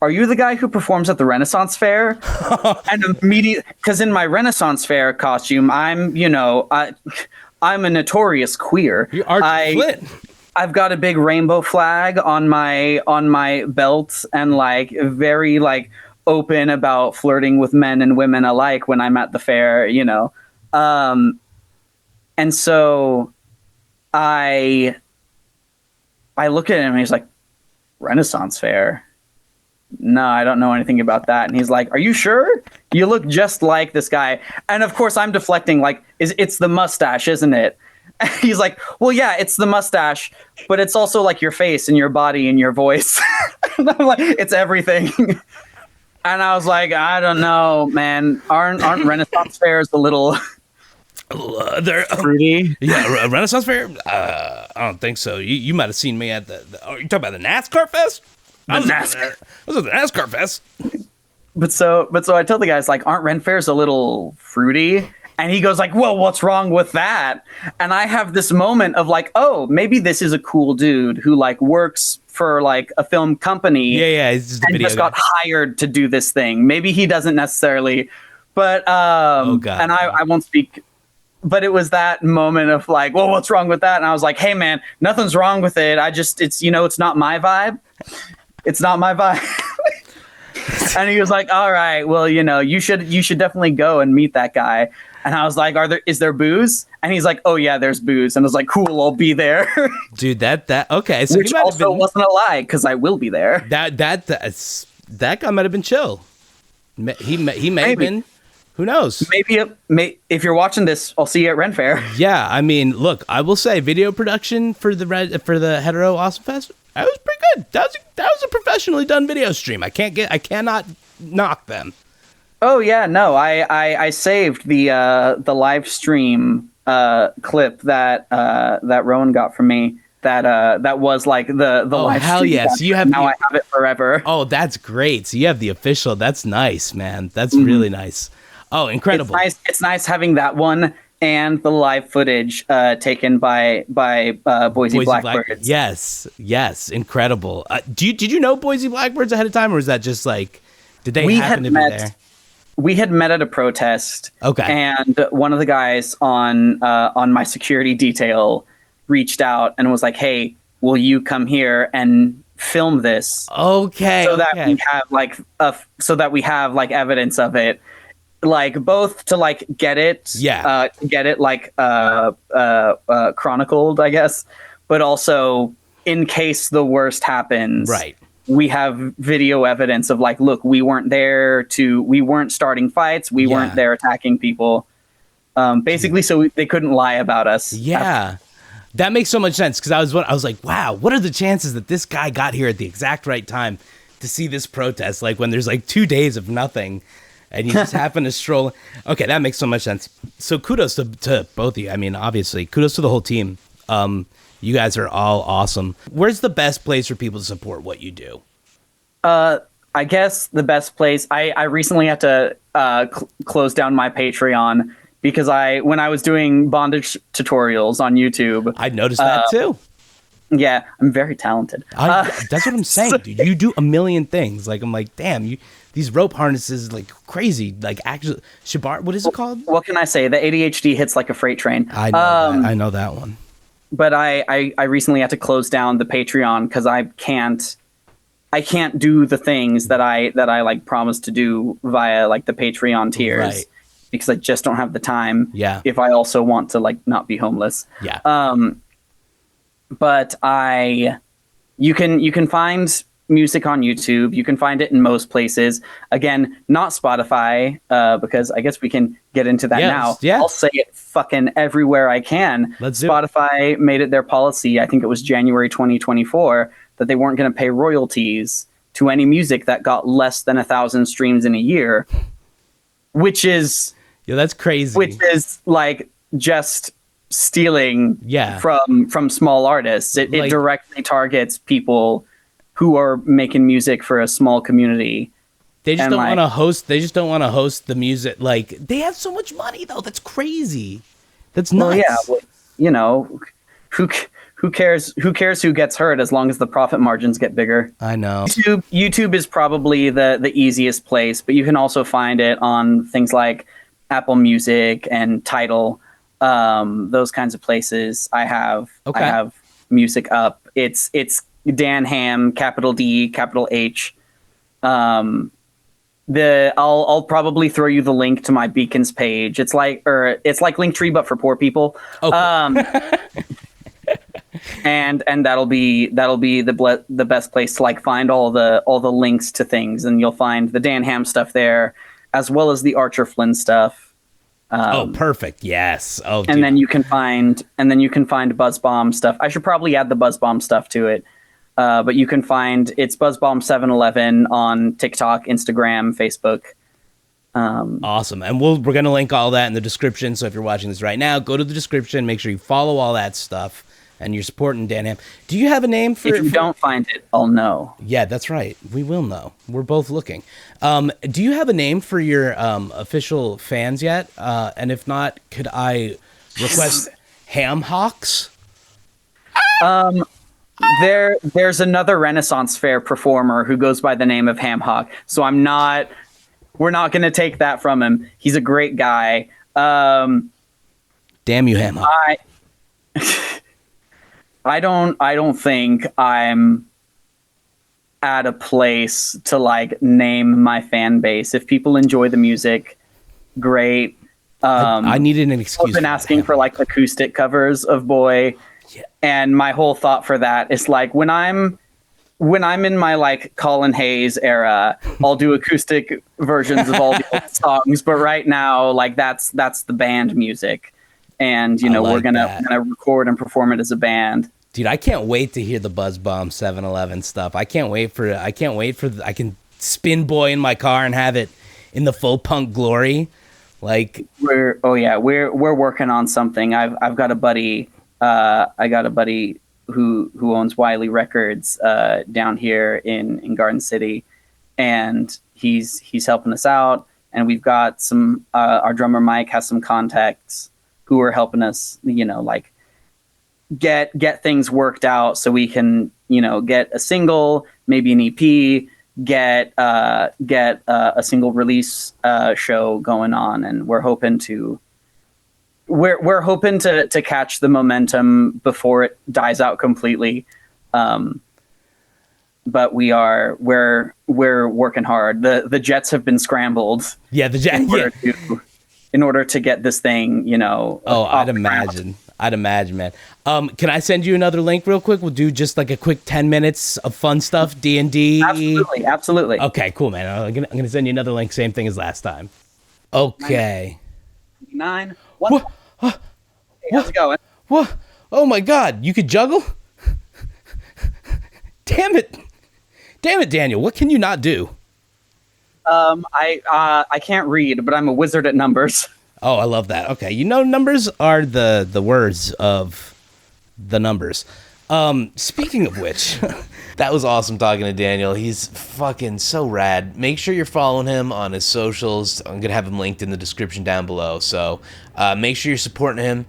are you the guy who performs at the Renaissance Fair? And immediately, because in my Renaissance Fair costume, I'm a notorious queer. You are Flint. I've got a big rainbow flag on my belt, and like very like open about flirting with men and women alike when I'm at the fair, and so I look at him and he's like, Renaissance Fair? No, I don't know anything about that. And he's like, are you sure? You look just like this guy. And of course I'm deflecting, like, it's the mustache, isn't it? And he's like, well, yeah, it's the mustache, but it's also like your face and your body and your voice. And I'm like, it's everything. And I was like, I don't know, man. Aren't Renaissance fairs a little There, Fruity. yeah, Renaissance Fair. I don't think so. You might have seen me at the you talking about the NASCAR Fest? I was at the NASCAR Fest. But so I tell the guys, like, aren't Ren fairs a little fruity? And he goes like, well, what's wrong with that? And I have this moment of like, oh, maybe this is a cool dude who like works for like a film company. Yeah, he's just a and video just guy. got hired to do this thing. Maybe he doesn't necessarily, but Oh, God. and I won't speak. But it was that moment of like, well, what's wrong with that? And I was like, hey man, nothing's wrong with it. It's it's not my vibe. It's not my vibe. And he was like, all right, well, you should definitely go and meet that guy. And I was like, is there booze? And he's like, oh yeah, there's booze. And I was like, cool, I'll be there. Dude, that okay. So Which also wasn't a lie because I will be there. That guy might have been chill. He may have been. Who knows? Maybe if you're watching this, I'll see you at Ren Fair. Yeah, I mean, look, I will say, video production for the Hetero Awesome Fest, that was pretty good. That was a professionally done video stream. I cannot knock them. Oh yeah, no, I saved the live stream clip that Rowan got from me. That was like the live hell stream. yes, you have. Now I have it forever. Oh, that's great. So you have the official. That's nice, man. That's really nice. Oh, incredible. It's nice having that one and the live footage taken by Boise Blackbirds. Yes, incredible. Did you know Boise Blackbirds ahead of time, or was that just like, did they happen to be there? We had met at a protest. Okay. And one of the guys on my security detail reached out and was like, hey, will you come here and film this? Okay. So that we have like evidence of it. Like both to like get it chronicled, I guess, but also in case the worst happens, right? We have video evidence of like, look, we weren't starting fights, we weren't there attacking people, basically, so they couldn't lie about us. Yeah, that makes so much sense because I was like, wow, what are the chances that this guy got here at the exact right time to see this protest? Like when there's like 2 days of nothing. And you just happen to stroll. Okay, that makes so much sense. So kudos to both of you. I mean, obviously, kudos to the whole team. You guys are all awesome. Where's the best place for people to support what you do? I guess the best place. I recently had to close down my Patreon because when I was doing bondage tutorials on YouTube, I noticed that too. Yeah, I'm very talented. That's what I'm saying, dude. You do a million things. Like I'm like, damn, these rope harnesses like crazy. Like actually, Shabar, what is it called? What can I say? The ADHD hits like a freight train. I know I know that one. But I recently had to close down the Patreon because I can't do the things that I like promised to do via like the Patreon tiers, right? Because I just don't have the time. Yeah. If I also want to like not be homeless. Yeah. But you can find music on YouTube. You can find it in most places. Again, not Spotify, because I guess we can get into that now. Yeah. I'll say it fucking everywhere I can. Spotify made it their policy, I think it was January 2024, that they weren't going to pay royalties to any music that got less than 1,000 streams in a year, which is... Yeah, that's crazy. Which is like just stealing from small artists. It directly targets people who are making music for a small community. They just don't want to host. They just don't want to host the music. Like they have so much money though. That's crazy. That's nuts. Well, who cares? Who cares who gets hurt as long as the profit margins get bigger? I know. YouTube is probably the easiest place, but you can also find it on things like Apple Music and Tidal. Those kinds of places. I have music up. It's Dan Ham, capital D, capital H. I'll probably throw you the link to my Beacons page. It's like Linktree but for poor people. Okay. And that'll be the best place to like find all the links to things, and you'll find the Dan Ham stuff there, as well as the Archer Flynn stuff. Perfect. Yes. Oh, and then you can find BuzzBomb stuff. I should probably add the BuzzBomb stuff to it. But you can find it's BuzzBomb 711 on TikTok, Instagram, Facebook. Awesome. And we're going to link all that in the description. So if you're watching this right now, go to the description, make sure you follow all that stuff, and you're supporting Dan Ham. Do you have a name for... If you don't find it, I'll know. Yeah, that's right. We will know. We're both looking. Do you have a name for your official fans yet? And if not, could I request Ham Hawks? There's another Renaissance Fair performer who goes by the name of Ham Hawk. So we're not going to take that from him. He's a great guy. Damn you, Ham Hawk. I don't think I'm at a place to like name my fan base. If people enjoy the music, great. I needed an excuse. I've been asking for like acoustic covers of Boy. Yeah. And my whole thought for that is like when I'm in my like Colin Hayes era, I'll do acoustic versions of all the old songs. But right now, like that's the band music, and we're gonna record and perform it as a band. Dude, I can't wait to hear the Buzz Bomb 7-Eleven stuff. I can spin Boy in my car and have it in the full punk glory. Like we're working on something. I've got a buddy. I got a buddy who owns Wiley Records down here in Garden City, and he's helping us out. And we've got some our drummer Mike has some contacts who are helping us, like get things worked out so we can get a single, maybe an EP, get a single release show going on, and we're hoping to catch the momentum before it dies out completely. But we're working hard. The jets have been scrambled. Yeah, in order to get this thing, I'd imagine, man. Can I send you another link real quick? We'll do just like a quick 10 minutes of fun stuff, D&D. Absolutely. Okay, cool, man. I'm gonna send you another link. Same thing as last time. Okay. 9. What? Hey, how's it going? What? Oh my God! You could juggle? Damn it, Daniel! What can you not do? I can't read, but I'm a wizard at numbers. Oh, I love that. Okay, numbers are the words of the numbers. Speaking of which, that was awesome talking to Daniel. He's fucking so rad. Make sure you're following him on his socials. I'm gonna have him linked in the description down below. So make sure you're supporting him.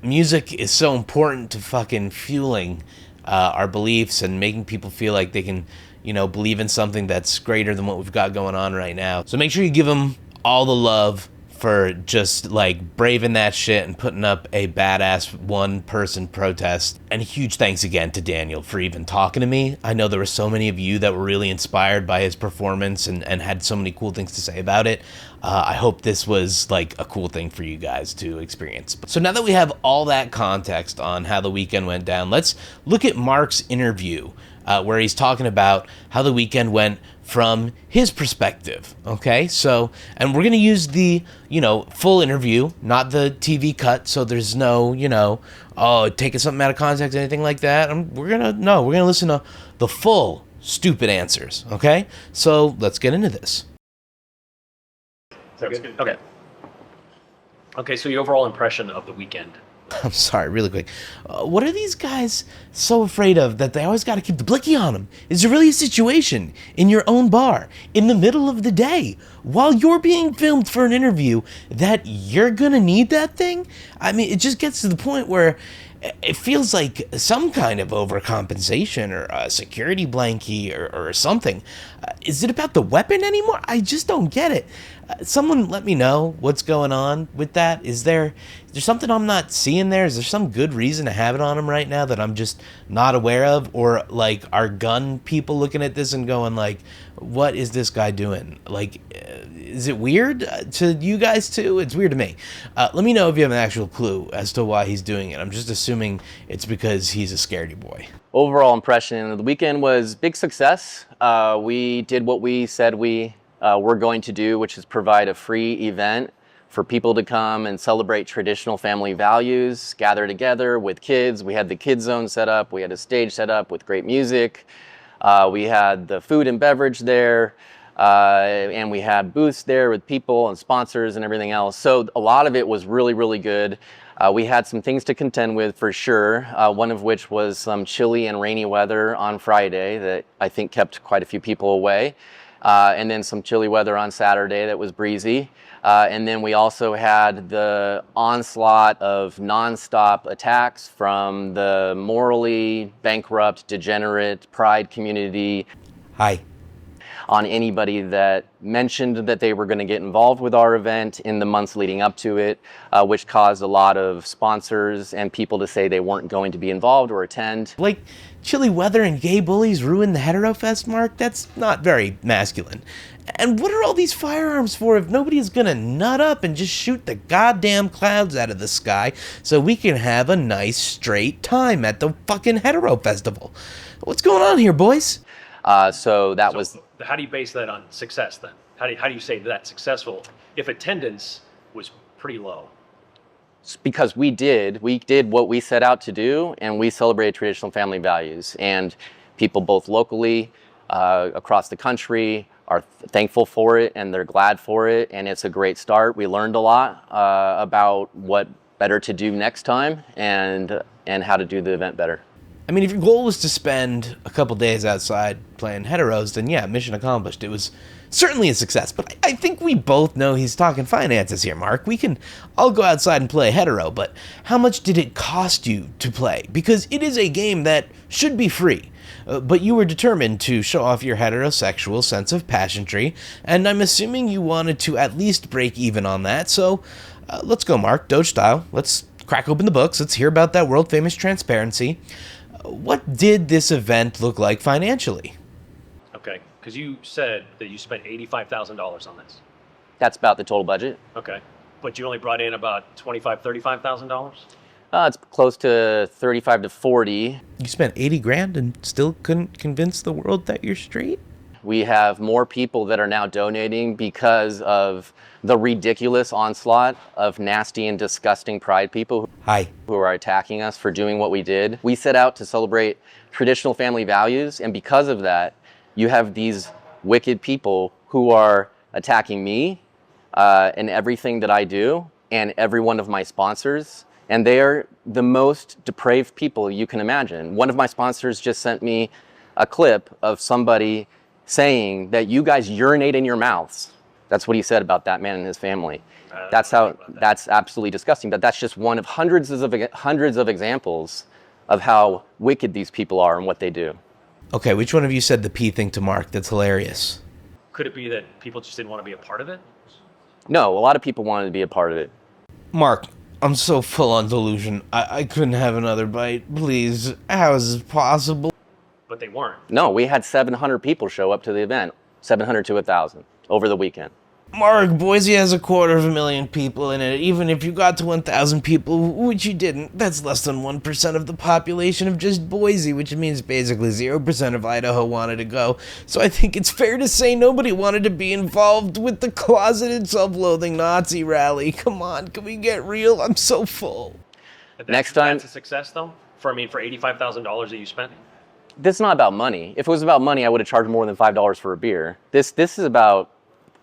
Music is so important to fucking fueling our beliefs and making people feel like they can, believe in something that's greater than what we've got going on right now. So make sure you give him all the love for just like braving that shit and putting up a badass one-person protest. And huge thanks again to Daniel for even talking to me. I know there were so many of you that were really inspired by his performance and had so many cool things to say about it. I hope this was like a cool thing for you guys to experience. So now that we have all that context on how the weekend went down, let's look at Mark's interview where he's talking about how the weekend went from his perspective. Okay, so, and we're gonna use the full interview, not the TV cut, so there's no taking something out of context, anything like that. We're gonna listen to the full stupid answers. Okay, so let's get into this. Sounds good. Okay, so your overall impression of the weekend. I'm sorry, really quick. What are these guys so afraid of that they always got to keep the blicky on them? Is there really a situation in your own bar in the middle of the day while you're being filmed for an interview that you're going to need that thing? I mean, it just gets to the point where it feels like some kind of overcompensation or a security blankie or something. Is it about the weapon anymore? I just don't get it. Someone let me know what's going on with that. Is there something I'm not seeing there? Is there some good reason to have it on him right now that I'm just not aware of? Or like, are gun people looking at this and going like, what is this guy doing? Like, is it weird to you guys too? It's weird to me. Let me know if you have an actual clue as to why he's doing it. I'm just assuming it's because he's a scaredy boy. Overall impression of the weekend was big success. We did what we said we were going to do, which is provide a free event for people to come and celebrate traditional family values, gather together with kids. We had the kids zone set up. We had a stage set up with great music. We had the food and beverage there. And we had booths there with people and sponsors and everything else. So a lot of it was really, really good. We had some things to contend with for sure, one of which was some chilly and rainy weather on Friday that I think kept quite a few people away. And then some chilly weather on Saturday that was breezy. And then we also had the onslaught of nonstop attacks from the morally bankrupt, degenerate pride community. Hi. On anybody that mentioned that they were going to get involved with our event in the months leading up to it, which caused a lot of sponsors and people to say they weren't going to be involved or attend. Like, chilly weather and gay bullies ruin the Hetero Fest, Mark? That's not very masculine. And what are all these firearms for if nobody's gonna nut up and just shoot the goddamn clouds out of the sky so we can have a nice straight time at the fucking Hetero Festival? What's going on here, boys? So was... How do you base that on success then? How do you say that's successful if attendance was pretty low? Because we did what we set out to do, and we celebrated traditional family values. And people both locally, across the country, are thankful for it, and they're glad for it, and it's a great start. We learned a lot about what better to do next time, and how to do the event better. I mean, if your goal was to spend a couple days outside playing heteros, then yeah, mission accomplished. It was certainly a success, but I think we both know he's talking finances here, Mark. We can all go outside and play hetero, but how much did it cost you to play? Because it is a game that should be free, but you were determined to show off your heterosexual sense of pageantry, and I'm assuming you wanted to at least break even on that, so let's go, Mark, Doge style. Let's crack open the books. Let's hear about that world-famous transparency. What did this event look like financially? Okay, because you said that you spent $85,000 on this. That's about the total budget. Okay, but you only brought in about $25,000, $35,000? It's close to 35 to 40. You spent 80 grand and still couldn't convince the world that you're straight? We have more people that are now donating because of the ridiculous onslaught of nasty and disgusting pride people who are attacking us for doing what we did. We set out to celebrate traditional family values, and because of that, you have these wicked people who are attacking me and everything that I do and every one of my sponsors, and they are the most depraved people you can imagine. One of my sponsors just sent me a clip of somebody saying that you guys urinate in your mouths. That's what he said about that man and his family. That's absolutely disgusting, but that's just one of hundreds of examples of how wicked these people are and what they do. Okay, which one of you said the P thing to Mark? That's hilarious. Could it be that people just didn't want to be a part of it? No, a lot of people wanted to be a part of it. Mark, I'm so full on delusion. I couldn't have another bite. Please, how is this possible? But they weren't. No, we had 700 people show up to the event. 700 to 1,000 over the weekend. Mark, Boise has 250,000 people in it. Even if you got to 1,000 people, which you didn't, that's less than 1% of the population of just Boise, which means basically 0% of Idaho wanted to go. So I think it's fair to say nobody wanted to be involved with the closeted self-loathing Nazi rally. Come on, can we get real? I'm so full. Next time... That's a success, though? For $85,000 that you spent? This is not about money. If it was about money, I would have charged more than $5 for a beer. This is about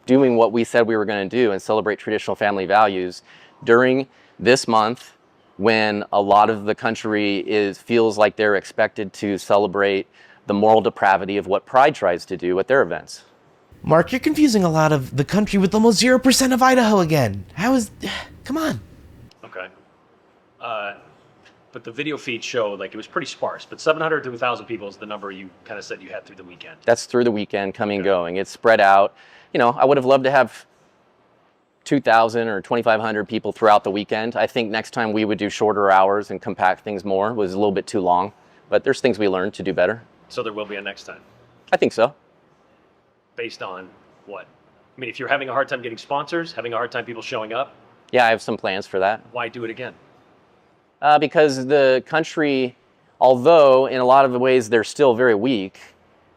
doing what we said we were going to do and celebrate traditional family values during this month when a lot of the country feels like they're expected to celebrate the moral depravity of what Pride tries to do at their events. Mark, you're confusing a lot of the country with almost 0% of Idaho again. Come on. Okay. But the video feed showed like it was pretty sparse, but 700 to 1,000 people is the number you kind of said you had through the weekend. That's through the weekend, coming and going. It's spread out. You know, I would have loved to have 2,000 or 2,500 people throughout the weekend. I think next time we would do shorter hours and compact things more. It was a little bit too long, but there's things we learned to do better. So there will be a next time? I think so. Based on what? I mean, if you're having a hard time getting sponsors, having a hard time people showing up? Yeah, I have some plans for that. Why do it again? Because the country, although in a lot of the ways they're still very weak,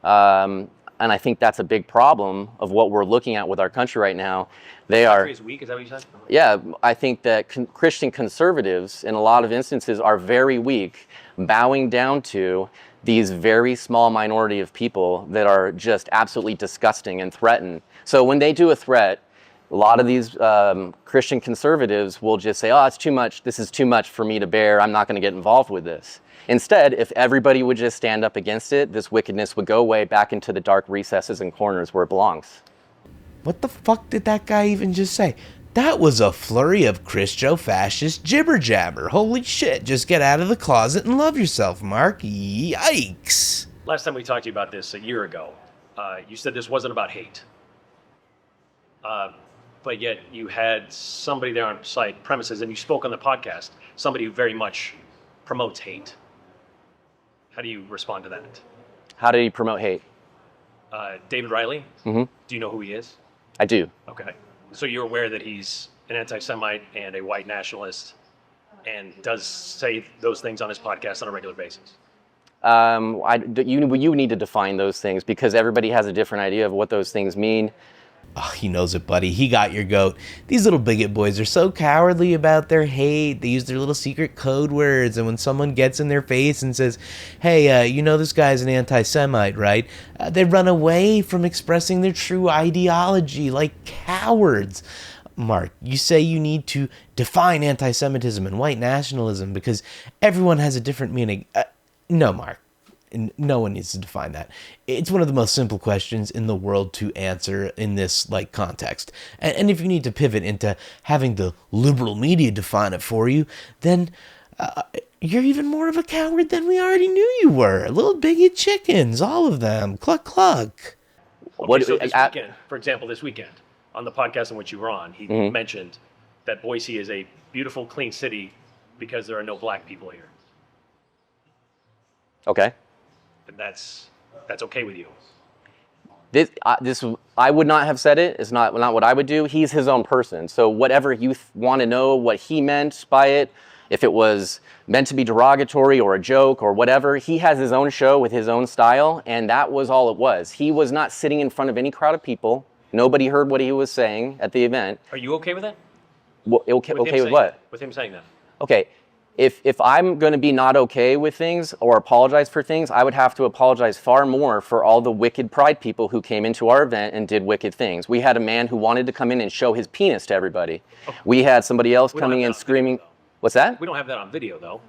and I think that's a big problem of what we're looking at with our country right now. The country is weak, is that what you said? Yeah, I think that Christian conservatives in a lot of instances are very weak, bowing down to these very small minority of people that are just absolutely disgusting and threaten. So when they do a threat, a lot of these Christian conservatives will just say, oh, it's too much. This is too much for me to bear. I'm not going to get involved with this. Instead, if everybody would just stand up against it, this wickedness would go away back into the dark recesses and corners where it belongs. What the fuck did that guy even just say? That was a flurry of Christo-fascist jibber-jabber. Holy shit, just get out of the closet and love yourself, Mark. Yikes. Last time we talked to you about this a year ago, you said this wasn't about hate. But yet you had somebody there on site premises, and you spoke on the podcast, somebody who very much promotes hate. How do you respond to that? How did he promote hate? David Riley? Mm-hmm. Do you know who he is? I do. Okay. So you're aware that he's an anti-Semite and a white nationalist and does say those things on his podcast on a regular basis? You need to define those things because everybody has a different idea of what those things mean. Oh, he knows it, buddy. He got your goat. These little bigot boys are so cowardly about their hate. They use their little secret code words, and when someone gets in their face and says, hey, you know this guy's an anti-Semite, right? They run away from expressing their true ideology like cowards. Mark, you say you need to define anti-Semitism and white nationalism because everyone has a different meaning. No, Mark. No one needs to define that. It's one of the most simple questions in the world to answer in this context. And if you need to pivot into having the liberal media define it for you, then you're even more of a coward than we already knew you were. Little bigot chickens, all of them. Cluck, cluck. Okay, so this weekend, for example, this weekend, on the podcast in which you were on, he mentioned that Boise is a beautiful, clean city because there are no black people here. Okay. And that's okay with you. This I would not have said it. It's not what I would do. He's his own person. So whatever you want to know what he meant by it, if it was meant to be derogatory or a joke or whatever, he has his own show with his own style, and that was all it was. He was not sitting in front of any crowd of people. Nobody heard what he was saying at the event. Are you okay with that? Okay with what? With him saying that. Okay. If I'm going to be not okay with things or apologize for things, I would have to apologize far more for all the wicked pride people who came into our event and did wicked things. We had a man who wanted to come in and show his penis to everybody. Okay. We had somebody else coming in screaming. What's that? We don't have that on video, though.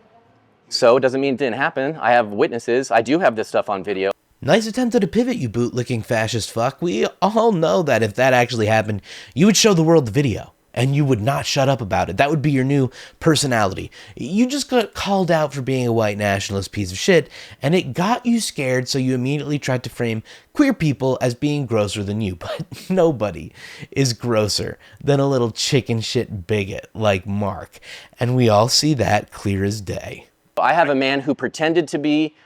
So it doesn't mean it didn't happen. I have witnesses. I do have this stuff on video. Nice attempt at a pivot, you bootlicking fascist fuck. We all know that if that actually happened, you would show the world the video. And you would not shut up about it. That would be your new personality. You just got called out for being a white nationalist piece of shit, and it got you scared, so you immediately tried to frame queer people as being grosser than you. But nobody is grosser than a little chicken shit bigot like Mark. And we all see that clear as day. I have a man who pretended to be,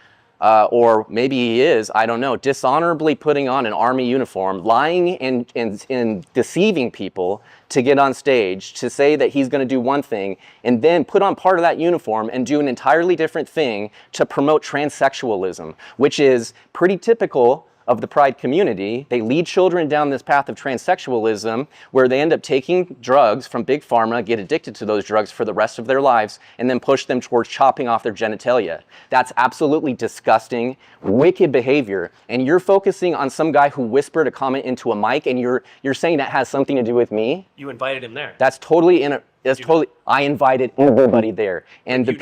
or maybe he is, I don't know, dishonorably putting on an army uniform, lying and deceiving people to get on stage, to say that he's going to do one thing, and then put on part of that uniform and do an entirely different thing to promote transsexualism, which is pretty typical of the pride community. They lead children down this path of transsexualism where they end up taking drugs from big pharma, get addicted to those drugs for the rest of their lives, and then push them towards chopping off their genitalia. That's absolutely disgusting, wicked behavior. And you're focusing on some guy who whispered a comment into a mic, and you're saying that has something to do with me? You invited him there. That's totally I invited everybody there. And the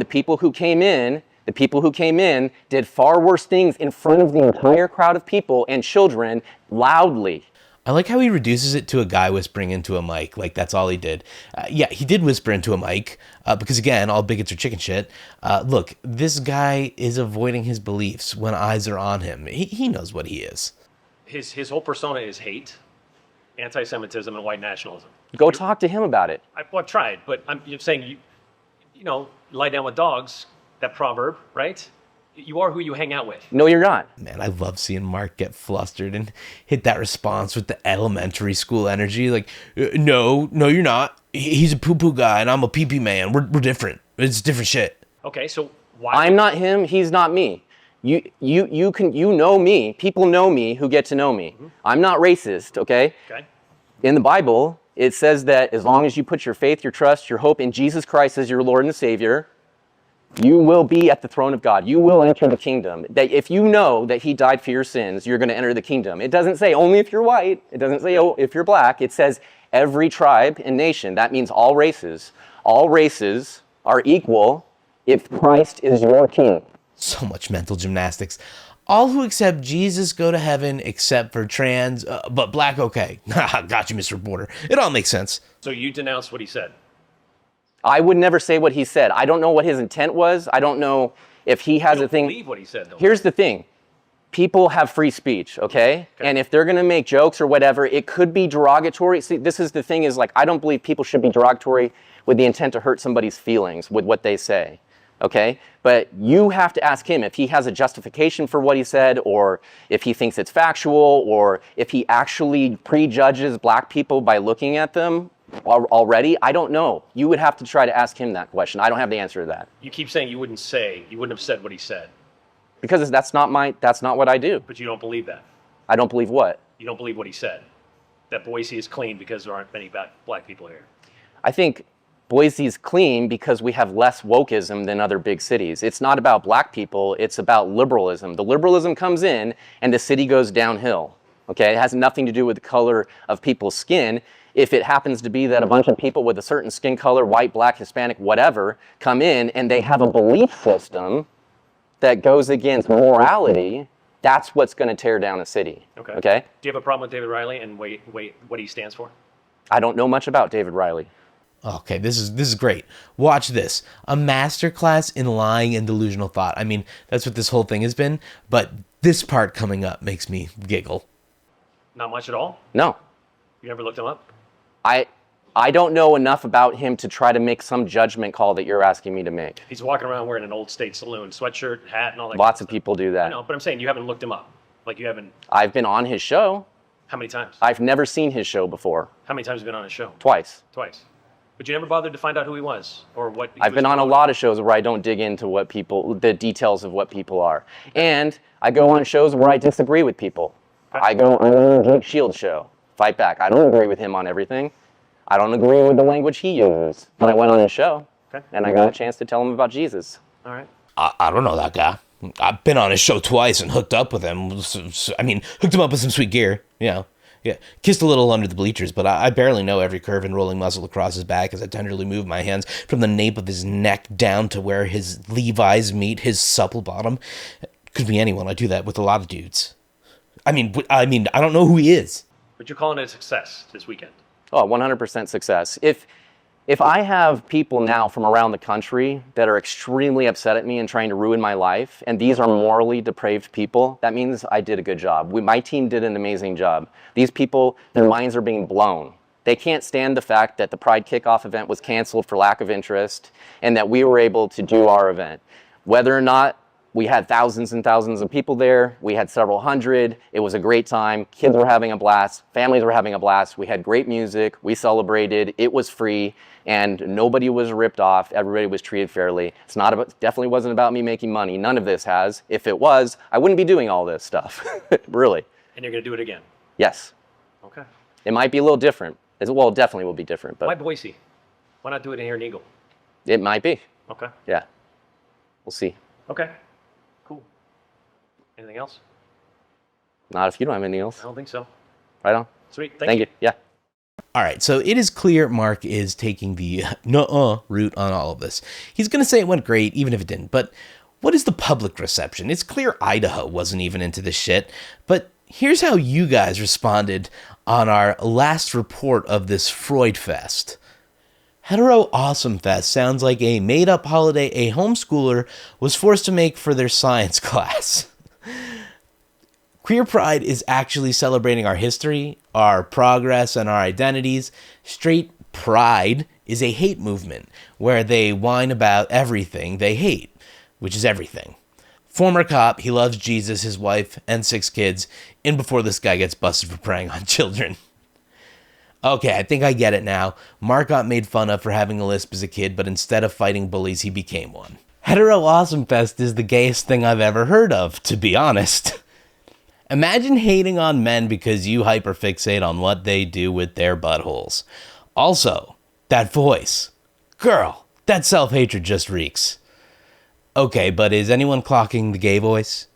people who came in, the people who came in did far worse things in front of the entire crowd of people and children loudly. I like how he reduces it to a guy whispering into a mic, like that's all he did. Yeah, he did whisper into a mic, because again, all bigots are chicken shit. Look, this guy is avoiding his beliefs when eyes are on him. He knows what he is. His whole persona is hate, anti-Semitism, and white nationalism. Go talk to him about it. I've tried, but you're saying, lie down with dogs. That proverb, right? You are who you hang out with. No, you're not. Man, I love seeing Mark get flustered and hit that response with the elementary school energy. Like, no, you're not. He's a poo-poo guy, and I'm a pee-pee man. We're different. It's different shit. Okay, so why? I'm not him. He's not me. You know me. People know me who get to know me. Mm-hmm. I'm not racist, okay? Okay. In the Bible, it says that as long as you put your faith, your trust, your hope in Jesus Christ as your Lord and Savior, You will be at the throne of God. You will enter the kingdom. That if you know that he died for your sins, you're going to enter the kingdom. It doesn't say only if you're white. It doesn't say if you're black. It says every tribe and nation. That means all races. All races are equal if Christ is your king. So much mental gymnastics. All who accept Jesus go to heaven except for trans, but black okay. Got you, Mr. Reporter. It all makes sense. So you denounced what he said. I would never say what he said. I don't know what his intent was. I don't know if he has a thing. I believe what he said, though. Here's the thing. People have free speech, okay? And if they're going to make jokes or whatever, it could be derogatory. See, this is the thing is, like, I don't believe people should be derogatory with the intent to hurt somebody's feelings with what they say, okay? But you have to ask him if he has a justification for what he said, or if he thinks it's factual, or if he actually prejudges black people by looking at them already. I don't know. You would have to try to ask him that question. I don't have the answer to that. You keep saying you wouldn't have said what he said. Because that's not what I do. But you don't believe that. I don't believe what? You don't believe what he said. That Boise is clean because there aren't many black people here. I think Boise's clean because we have less wokeism than other big cities. It's not about black people, it's about liberalism. The liberalism comes in and the city goes downhill. Okay? It has nothing to do with the color of people's skin. If it happens to be that a bunch of people with a certain skin color, white, black, Hispanic, whatever, come in and they have a belief system that goes against morality, that's what's going to tear down a city. Okay? Do you have a problem with David Riley and what he stands for? I don't know much about David Riley. Okay, this is great. Watch this. A masterclass in lying and delusional thought. I mean, that's what this whole thing has been, but this part coming up makes me giggle. Not much at all? No. You never looked him up? I don't know enough about him to try to make some judgment call that you're asking me to make. He's walking around wearing an Old State Saloon sweatshirt, hat, and all that. Lots of people do that. I know, but I'm saying you haven't looked him up. Like you haven't. I've been on his show. How many times? I've never seen his show before. How many times have you been on his show? Twice. Twice. But you never bothered to find out who he was or what. I've been on a lot of shows where I don't dig into the details of what people are. And I go on shows where I disagree with people. Okay. I go on a Jake Shields show. Fight back. I don't agree with him on everything. I don't agree with the language he uses. But I went on his show, and I got a chance to tell him about Jesus. All right. I don't know that guy. I've been on his show twice and hooked up with him. I mean, hooked him up with some sweet gear, you know. Yeah, kissed a little under the bleachers, but I barely know every curve and rolling muscle across his back as I tenderly move my hands from the nape of his neck down to where his Levi's meet his supple bottom. Could be anyone. I do that with a lot of dudes. I mean, I don't know who he is. But you're calling it a success this weekend. Oh, 100% success. If I have people now from around the country that are extremely upset at me and trying to ruin my life, and these are morally depraved people, that means I did a good job. My team did an amazing job. These people, their minds are being blown. They can't stand the fact that the Pride kickoff event was canceled for lack of interest and that we were able to do our event. Whether or not we had thousands and thousands of people there. We had several hundred. It was a great time. Kids were having a blast. Families were having a blast. We had great music. We celebrated. It was free, and nobody was ripped off. Everybody was treated fairly. Definitely wasn't about me making money. None of this has. If it was, I wouldn't be doing all this stuff. Really. And you're going to do it again? Yes. Okay. It might be a little different. Well, it definitely will be different. But why Boise? Why not do it in here in Eagle? It might be. Okay. Yeah. We'll see. Okay. Cool. Anything else? Not if you don't have anything else. I don't think so. Right on. Sweet. Thank you. Yeah. All right, so it is clear Mark is taking the nuh-uh route on all of this. He's going to say it went great, even if it didn't. But what is the public reception? It's clear Idaho wasn't even into this shit. But here's how you guys responded on our last report of this Freud Fest. Hetero Awesome Fest sounds like a made-up holiday a homeschooler was forced to make for their science class. Queer Pride is actually celebrating our history, our progress, and our identities. Straight Pride is a hate movement where they whine about everything they hate, which is everything. Former cop, he loves Jesus, his wife, and 6 kids, in before this guy gets busted for preying on children. Okay, I think I get it now. Mark got made fun of for having a lisp as a kid, but instead of fighting bullies, he became one. Hetero Awesome Fest is the gayest thing I've ever heard of, to be honest. Imagine hating on men because you hyperfixate on what they do with their buttholes. Also, that voice. Girl, that self-hatred just reeks. Okay, but is anyone clocking the gay voice?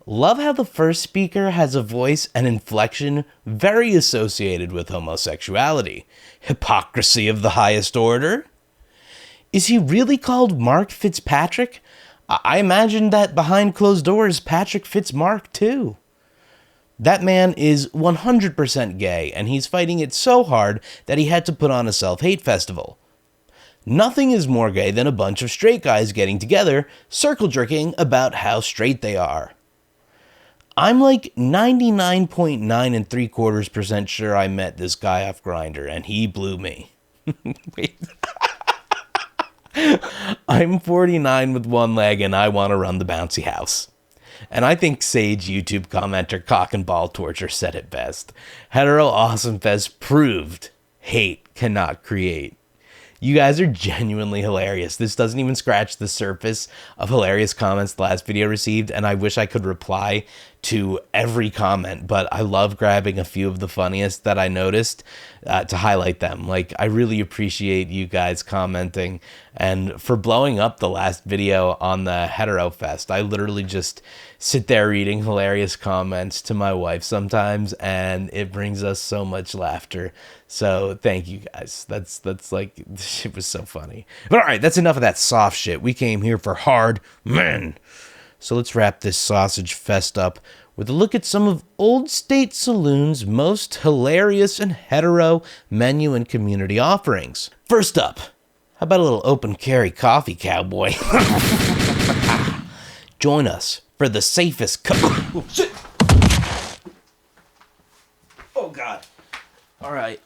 Love how the first speaker has a voice and inflection very associated with homosexuality. Hypocrisy of the highest order? Is he really called Mark Fitzpatrick? I imagine that behind closed doors, Patrick fits Mark too. That man is 100% gay, and he's fighting it so hard that he had to put on a self-hate festival. Nothing is more gay than a bunch of straight guys getting together, circle jerking about how straight they are. I'm like 99.9 3/4% sure I met this guy off Grindr, and he blew me. Wait. I'm 49 with one leg, and I want to run the bouncy house. And I think sage YouTube commenter Cock and Ball Torture said it best. Hetero Awesome Fest proved hate cannot create. You guys are genuinely hilarious. This doesn't even scratch the surface of hilarious comments the last video received, and I wish I could reply to every comment, but I love grabbing a few of the funniest that I noticed to highlight them. Like, I really appreciate you guys commenting and for blowing up the last video on the Hetero Fest. I literally just sit there reading hilarious comments to my wife sometimes, and it brings us so much laughter. So thank you guys. That's like, it was so funny. But all right, that's enough of that soft shit. We came here for hard men. So let's wrap this sausage fest up with a look at some of Old State Saloon's most hilarious and hetero menu and community offerings. First up, how about a little open carry coffee, cowboy? Join us for the safest cup. Oh, shit. Oh, God. All right.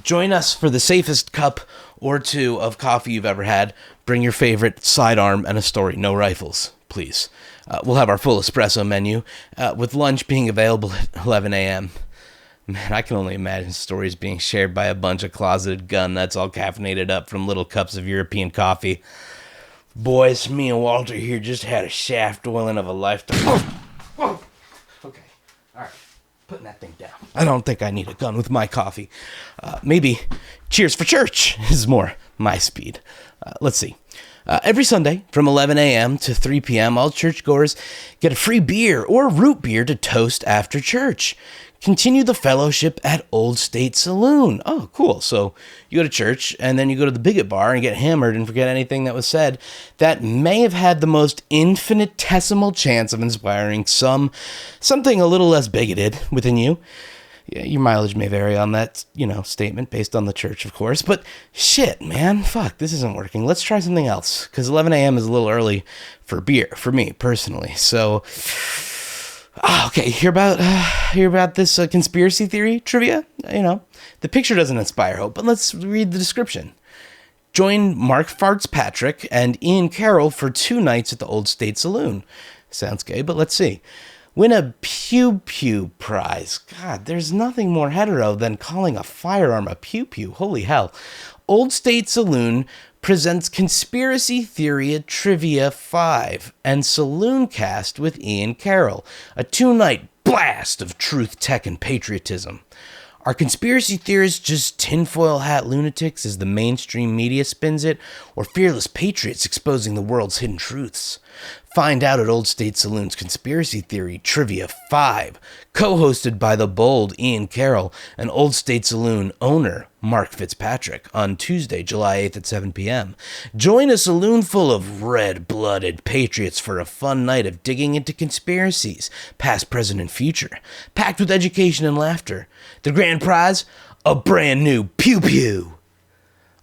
Join us for the safest cup or two of coffee you've ever had. Bring your favorite sidearm and a story. No rifles, please. We'll have our full espresso menu, with lunch being available at 11 a.m. Man, I can only imagine stories being shared by a bunch of closeted gun nuts all caffeinated up from little cups of European coffee. Boys, me and Walter here just had a shaft oiling of a lifetime. Oh. Okay, all right. Putting that thing down. I don't think I need a gun with my coffee. Maybe Cheers for Church is more my speed. Let's see. Every Sunday from 11 a.m. to 3 p.m., all churchgoers get a free beer or root beer to toast after church. Continue the fellowship at Old State Saloon. Oh, cool. So you go to church and then you go to the bigot bar and get hammered and forget anything that was said that may have had the most infinitesimal chance of inspiring something a little less bigoted within you. Yeah, your mileage may vary on that, statement based on the church, of course. But shit, man, fuck, this isn't working. Let's try something else, because 11 a.m. is a little early for beer, for me, personally. So, okay, hear about this conspiracy theory trivia? The picture doesn't inspire hope, but let's read the description. Join Mark Fitzpatrick and Ian Carroll for 2 nights at the Old State Saloon. Sounds gay, but let's see. Win a Pew Pew prize. God, there's nothing more hetero than calling a firearm a Pew Pew. Holy hell. Old State Saloon presents Conspiracy Theory Trivia 5 and Salooncast with Ian Carroll, a 2-night blast of truth, tech, and patriotism. Are conspiracy theorists just tinfoil hat lunatics as the mainstream media spins it, or fearless patriots exposing the world's hidden truths? Find out at Old State Saloon's Conspiracy Theory Trivia 5, co-hosted by the bold Ian Carroll and Old State Saloon owner Mark Fitzpatrick on Tuesday, July 8th at 7 p.m. Join a saloon full of red-blooded patriots for a fun night of digging into conspiracies, past, present, and future, packed with education and laughter. The grand prize? A brand new Pew Pew.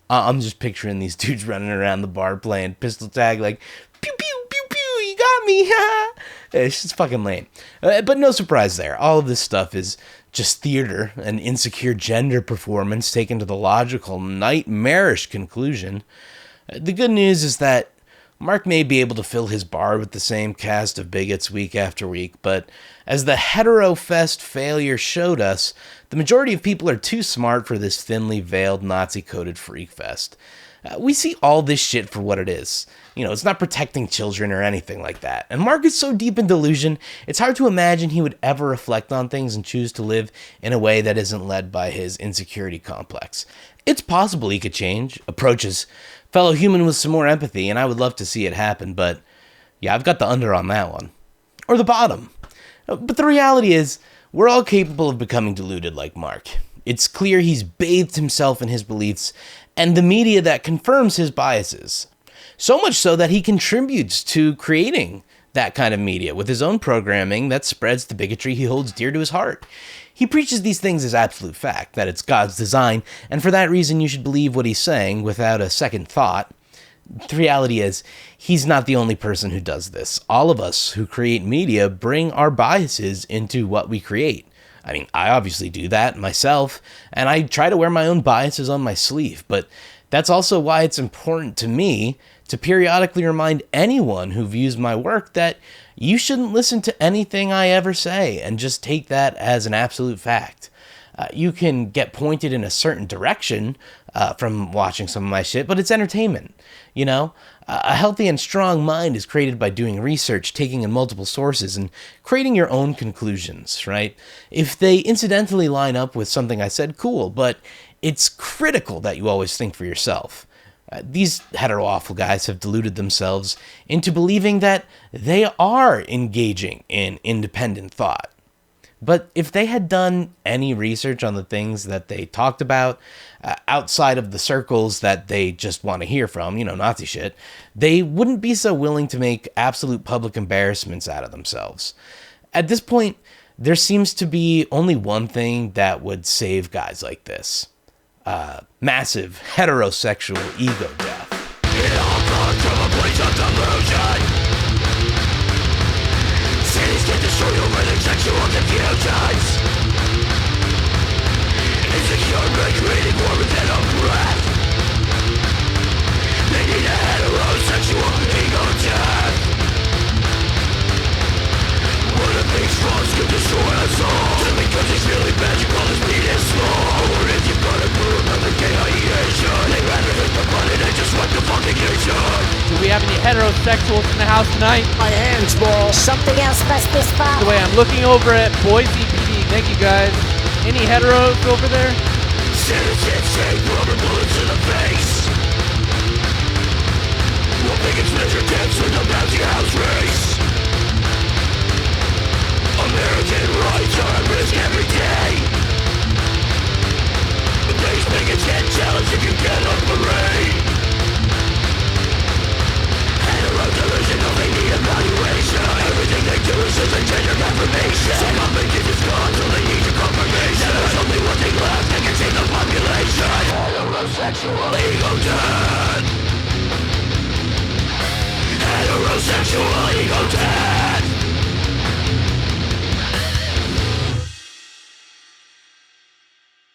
I'm just picturing these dudes running around the bar playing pistol tag like, pew, pew, pew, pew, you got me, ha! It's just fucking lame. But no surprise there. All of this stuff is just theater and insecure gender performance taken to the logical, nightmarish conclusion. The good news is that Mark may be able to fill his bar with the same cast of bigots week after week, but as the Hetero Fest failure showed us, the majority of people are too smart for this thinly veiled Nazi-coded freak fest. We see all this shit for what it is. It's not protecting children or anything like that. And Mark is so deep in delusion, it's hard to imagine he would ever reflect on things and choose to live in a way that isn't led by his insecurity complex. It's possible he could change, approach his fellow human with some more empathy, and I would love to see it happen, but yeah, I've got the under on that one. Or the bottom. But the reality is, we're all capable of becoming deluded like Mark. It's clear he's bathed himself in his beliefs and the media that confirms his biases. So much so that he contributes to creating that kind of media with his own programming that spreads the bigotry he holds dear to his heart. He preaches these things as absolute fact, that it's God's design, and for that reason you should believe what he's saying without a second thought. The reality is, he's not the only person who does this. All of us who create media bring our biases into what we create. I mean, I obviously do that myself, and I try to wear my own biases on my sleeve, but that's also why it's important to me to periodically remind anyone who views my work that you shouldn't listen to anything I ever say and just take that as an absolute fact. You can get pointed in a certain direction from watching some of my shit, but it's entertainment, you know? A healthy and strong mind is created by doing research, taking in multiple sources, and creating your own conclusions, right? If they incidentally line up with something I said, cool, but it's critical that you always think for yourself. These hetero awful guys have deluded themselves into believing that they are engaging in independent thought. But if they had done any research on the things that they talked about outside of the circles that they just want to hear from, you know, Nazi shit, they wouldn't be so willing to make absolute public embarrassments out of themselves. At this point, there seems to be only one thing that would save guys like this. Massive heterosexual ego-death. It all comes from a place of delusion. Cities get destroyed over the sexual confusions. Insecure men creating war within a breath. They need a heterosexual ego-death. One of these flaws could destroy us all. Just because it's really bad, you call this penis small. Or if you've got a move on the gay-ideation, they rather hit the button and just wipe the fucking nation. Do we have any heterosexuals in the house tonight? My hands, ball. Something else must be spot. By the way, I'm looking over at Boise PD. Thank you, guys. Any heteros over there? Citizens take rubber bullets in the face. While bigots measure deaths in the bounty house race. American rights are at risk every day. But these bigots get jealous if you get on parade. Hetero delusional, they need evaluation. Everything they do is just a gender confirmation. Some of them get this gone till they need your confirmation. There's only one thing left that can save the population. Heterosexual ego-death. Heterosexual ego-death.